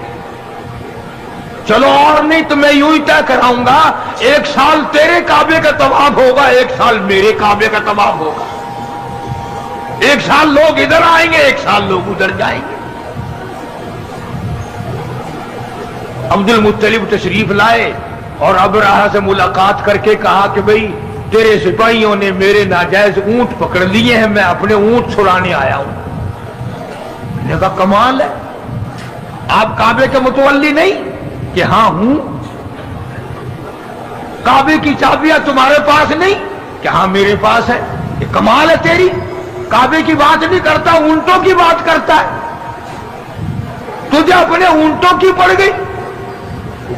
چلو اور نہیں تو میں یوں ہی طے کراؤں گا, 1 سال تیرے کعبے کا طواف ہوگا, 1 سال میرے کعبے کا طواف ہوگا. 1 سال لوگ ادھر آئیں گے, 1 سال لوگ ادھر جائیں گے. عبد المطلب تشریف لائے اور ابرہا سے ملاقات کر کے کہا کہ بھئی تیرے سپاہیوں نے میرے ناجائز اونٹ پکڑ لیے ہیں, میں اپنے اونٹ چھڑانے آیا ہوں. نے کہا کمال ہے, آپ کعبے کے متولی نہیں؟ کہ ہاں ہوں. کعبے کی چابیاں تمہارے پاس نہیں؟ کہ ہاں میرے پاس ہے. یہ کمال ہے تیری, کعبے کی بات نہیں کرتا, اونٹوں کی بات کرتا ہے. تجھے اپنے اونٹوں کی پڑ گئی,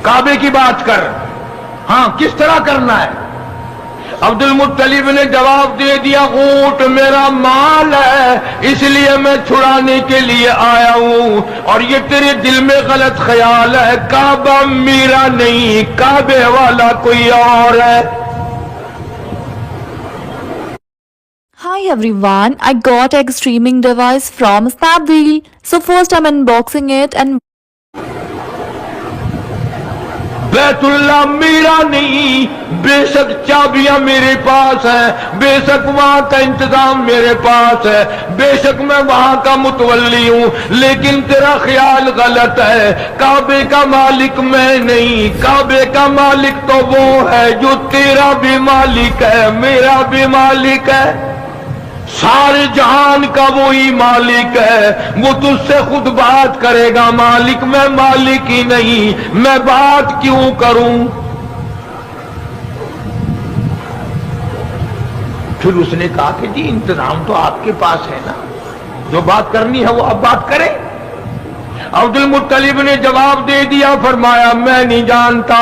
کعبے کی بات کر. ہاں کس طرح کرنا ہے؟ عبد المطلب نے جواب دے دیا, اونٹ میرا مال ہے اس لیے میں چھڑانے کے لیے آیا ہوں, اور یہ تیرے دل میں غلط خیال ہے, کعبہ میرا نہیں, کعبے والا کوئی اور ہے. Hi everyone, I got egg streaming device from Snapdeal. So first I'm unboxing it and بیت اللہ میرا نہیں, بے شک چابیاں میرے پاس ہیں, بے شک وہاں کا انتظام میرے پاس ہے, بے شک میں وہاں کا متولی ہوں, لیکن تیرا خیال غلط ہے. کعبے کا مالک میں نہیں, کعبے کا مالک تو وہ ہے جو تیرا بھی مالک ہے, میرا بھی مالک ہے. سارے جہان کا وہی مالک ہے, وہ تجھ سے خود بات کرے گا. مالک میں مالک ہی نہیں, میں بات کیوں کروں؟ پھر اس نے کہا کہ جی انتظام تو آپ کے پاس ہے نا, جو بات کرنی ہے وہ آپ بات کریں. عبد المطلب نے جواب دے دیا, فرمایا میں نہیں جانتا,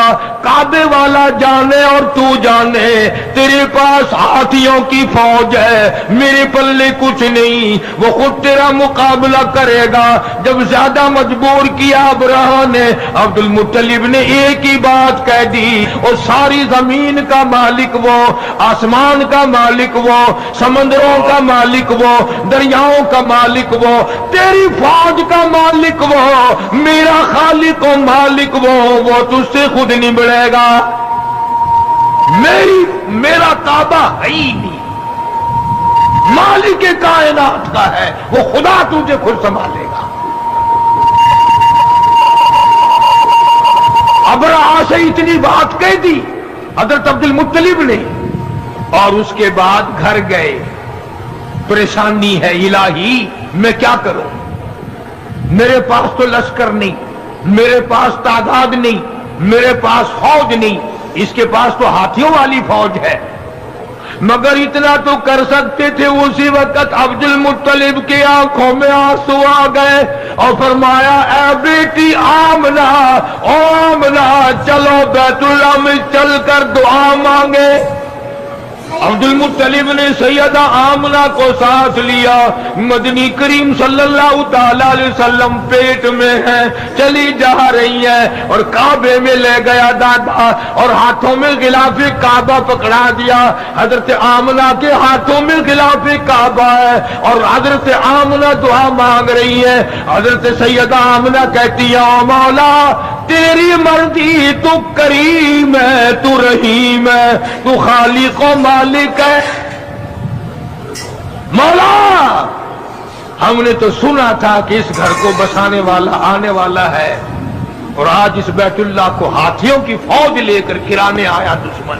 کعبے والا جانے اور تو جانے. تیرے پاس ہاتھیوں کی فوج ہے, میرے پلے کچھ نہیں, وہ خود تیرا مقابلہ کرے گا. جب زیادہ مجبور کیا ابرہا نے, عبد المطلب نے ایک ہی بات کہہ دی, اور ساری زمین کا مالک وہ, آسمان کا مالک وہ, سمندروں کا مالک وہ, دریاؤں کا مالک وہ, تیری فوج کا مالک وہ, میرا خالق و مالک وہ تجھ سے خود نہیں بڑھے گا. میرا کعبہ ہے ہی نہیں, مالک کائنات کا ہے, وہ خدا تجھے خود سنبھالے گا. ابرہا سے اتنی بات کہہ دی حضرت عبد المطلب نے, اور اس کے بعد گھر گئے. پریشانی ہے الہی, میں کیا کروں؟ میرے پاس تو لشکر نہیں, میرے پاس تعداد نہیں, میرے پاس فوج نہیں, اس کے پاس تو ہاتھیوں والی فوج ہے. مگر اتنا تو کر سکتے تھے. اسی وقت عبد المطلب کی آنکھوں میں آنسو آ گئے اور فرمایا, اے بیٹی آمنہ, او آمنہ, چلو بیت اللہ میں چل کر دعا مانگے. عبد المطلب نے سیدہ آمنہ کو ساتھ لیا. مدنی کریم صلی اللہ تعالی علیہ وسلم پیٹ میں ہیں, چلی جا رہی ہے, اور کعبے میں لے گیا دادا, اور ہاتھوں میں غلاف کعبہ پکڑا دیا. حضرت آمنہ کے ہاتھوں میں غلاف کعبہ ہے, اور حضرت آمنہ دعا مانگ رہی ہے. حضرت سیدہ آمنہ کہتی ہے, او مولا تیری مرضی, تو کریم ہے, تو رحیم ہے, تو خالق و مالک ہے. مولا ہم نے تو سنا تھا کہ اس گھر کو بسانے والا آنے والا ہے, اور آج اس بیت اللہ کو ہاتھیوں کی فوج لے کر گرانے آیا دشمن.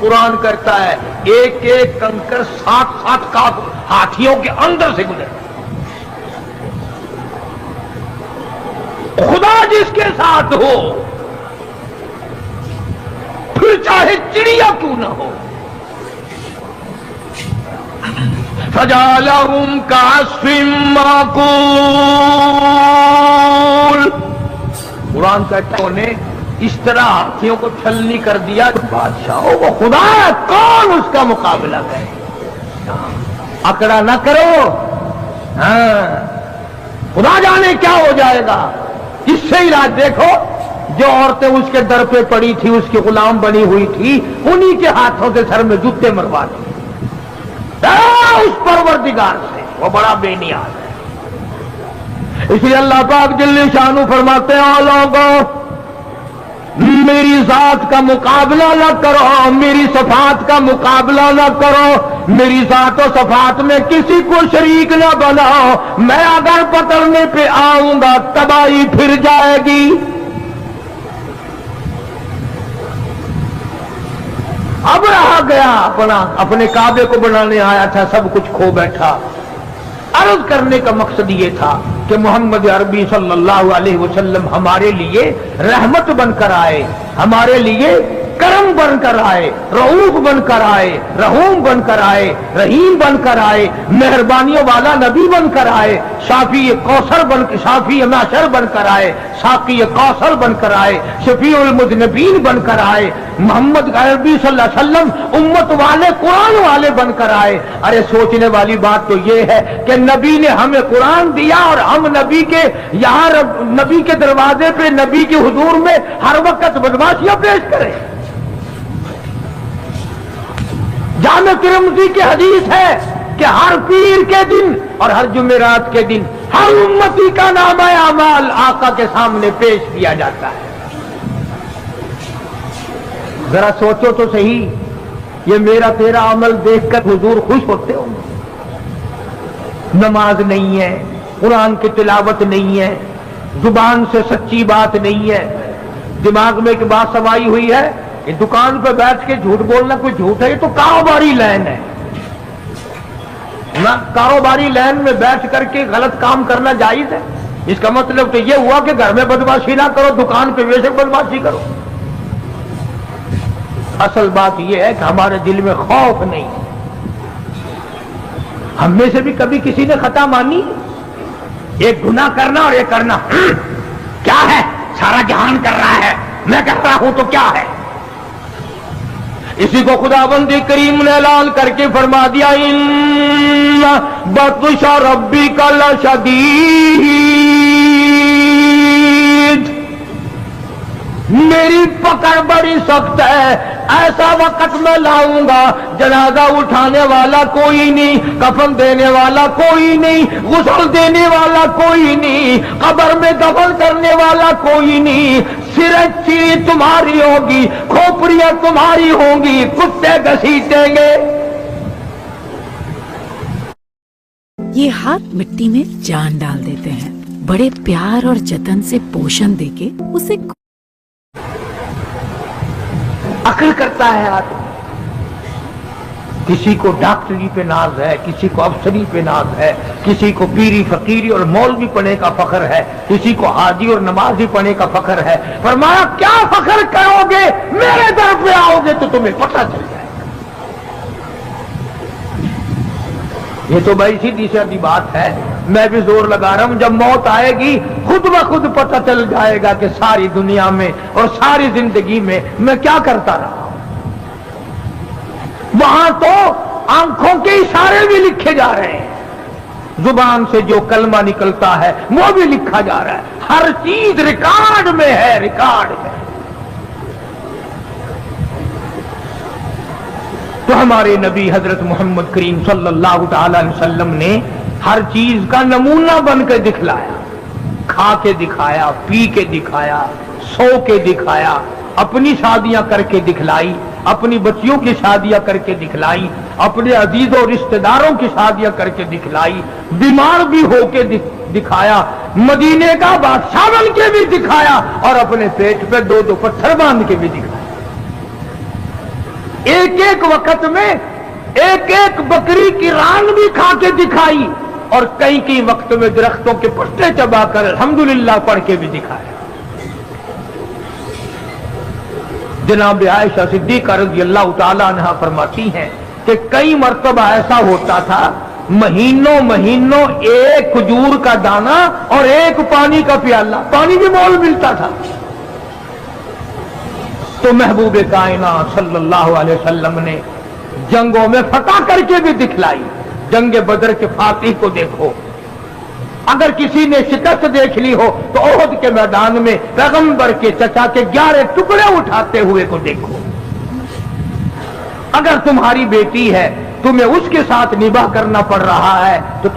قرآن کرتا ہے ایک ایک کنکر 7 کا ہاتھیوں کے اندر سے گزر. خدا جس کے ساتھ ہو پھر چاہے چڑیا کیوں نہ ہو. فجعلهم كعصف مأكول. قرآن کہتا ہے انہیں اس طرح ہاتھیوں کو چھلنی کر دیا. بادشاہ وہ خدا ہے، کون اس کا مقابلہ کرے. اکڑا نہ کرو، ہاں خدا جانے کیا ہو جائے گا. اس سے علاج دیکھو، جو عورتیں اس کے در پہ پڑی تھی، اس کی غلام بنی ہوئی تھی، انہی کے ہاتھوں سے سر میں جوتے مروا دی. اس پروردگار سے وہ بڑا بے نیاز ہے. اس لیے اللہ پاک جل شانہ فرماتے ہیں او لوگوں میری ذات کا مقابلہ نہ کرو، میری صفات کا مقابلہ نہ کرو، میری ذات و صفات میں کسی کو شریک نہ بناؤ. میں اگر پکڑنے پہ آؤں گا تباہی پھر جائے گی. اب رہا گیا اپنے کعبے کو بنانے آیا تھا، سب کچھ کھو بیٹھا. عرض کرنے کا مقصد یہ تھا کہ محمد عربی صلی اللہ علیہ وسلم ہمارے لیے رحمت بن کر آئے، ہمارے لیے کرم بن کر آئے، رؤوف بن کر آئے، رحوم بن کر آئے، رحیم بن کر آئے، مہربانیوں والا نبی بن کر آئے، شافی کوثر شافی معشر بن کر آئے، ساقی کوثر بن کر آئے، شفیع المذنبین بن کر آئے، محمد عربی صلی اللہ علیہ وسلم امت والے قرآن والے بن کر آئے. ارے سوچنے والی بات تو یہ ہے کہ نبی نے ہمیں قرآن دیا اور ہم نبی کے یہاں نبی کے دروازے پہ نبی کے حضور میں ہر وقت بدماشیاں پیش کریں. جامع ترمذی کی حدیث ہے کہ ہر پیر کے دن اور ہر جمعرات کے دن ہر امتی کا نامہ اعمال آقا کے سامنے پیش کیا جاتا ہے. ذرا سوچو تو صحیح، یہ میرا تیرا عمل دیکھ کر حضور خوش ہوتے ہوں گے. نماز نہیں ہے، قرآن کی تلاوت نہیں ہے، زبان سے سچی بات نہیں ہے، دماغ میں ایک بات سمائی ہوئی ہے کہ دکان پہ بیٹھ کے جھوٹ بولنا کوئی جھوٹ ہے، یہ تو کاروباری لائن ہے. نہ کاروباری لائن میں بیٹھ کر کے غلط کام کرنا جائز ہے. اس کا مطلب تو یہ ہوا کہ گھر میں بدماشی نہ کرو، دکان پہ بے شک بدماشی کرو. اصل بات یہ ہے کہ ہمارے دل میں خوف نہیں. ہم میں سے بھی کبھی کسی نے خطا مانی؟ ایک گناہ کرنا اور ایک کرنا کیا ہے؟ سارا جہان کر رہا ہے، میں کر رہا ہوں تو کیا ہے؟ اسی کو خداوند کریم نے اعلان کر کے فرما دیا ان بطش ربک لشدید. میری پکڑ بڑی سخت ہے. ایسا وقت میں لاؤں گا جنازہ اٹھانے والا کوئی نہیں، کفن دینے والا کوئی نہیں، غسل دینے والا کوئی نہیں، قبر میں دفن کرنے والا کوئی نہیں. سرچی تمہاری ہوگی، کھوپڑیاں تمہاری ہوں گی، کتے گھسیٹیں گے. یہ ہاتھ مٹی میں جان ڈال دیتے ہیں، بڑے پیار اور جتن سے پوشن دے کے اسے عقل کرتا ہے آدمی. کسی کو ڈاکٹری پہ ناز ہے، کسی کو افسری پہ ناز ہے، کسی کو پیری فقیری اور مولوی پنے کا فخر ہے، کسی کو حاجی اور نمازی پنے کا فخر ہے. فرمایا کیا فخر کرو گے؟ میرے در پہ آؤ گے تو تمہیں پتہ چل جائے گا. یہ تو بھائی سیدھی سادی بات ہے. میں بھی زور لگا رہا ہوں، جب موت آئے گی خود بخود پتہ چل جائے گا کہ ساری دنیا میں اور ساری زندگی میں میں کیا کرتا رہا ہوں. وہاں تو آنکھوں کے اشارے بھی لکھے جا رہے ہیں، زبان سے جو کلمہ نکلتا ہے وہ بھی لکھا جا رہا ہے. ہر چیز ریکارڈ میں ہے، ریکارڈ میں. تو ہمارے نبی حضرت محمد کریم صلی اللہ تعالی علیہ وسلم نے ہر چیز کا نمونہ بن کے دکھلایا. کھا کے دکھایا، پی کے دکھایا، سو کے دکھایا، اپنی شادیاں کر کے دکھلائی، اپنی بچیوں کی شادیاں کر کے دکھلائی، اپنے عزیزوں رشتہ داروں کی شادیاں کر کے دکھلائی، بیمار بھی ہو کے دکھایا، مدینے کا بادشاہ بن کے بھی دکھایا، اور اپنے پیٹ پہ 2 پتھر باندھ کے بھی دکھایا. ایک ایک وقت میں ایک ایک بکری کی ران بھی کھا کے دکھائی اور کئی کئی وقت میں درختوں کے پتے چبا کر الحمدللہ پڑھ کے بھی دکھایا. جناب عائشہ صدیقہ رضی اللہ تعالی عنہا فرماتی ہیں کہ کئی مرتبہ ایسا ہوتا تھا مہینوں مہینوں ایک کھجور کا دانہ اور ایک پانی کا پیالہ، پانی بھی مول ملتا تھا. تو محبوب کائنات صلی اللہ علیہ وسلم نے جنگوں میں فتح کر کے بھی دکھلائی. جنگ بدر کے فاتح کو دیکھو، اگر کسی نے شکست دیکھ لی ہو تو احد کے میدان میں پیغمبر کے چچا کے 11 ٹکڑے اٹھاتے ہوئے کو دیکھو. اگر تمہاری بیٹی ہے تمہیں اس کے ساتھ نباہ کرنا پڑ رہا ہے تو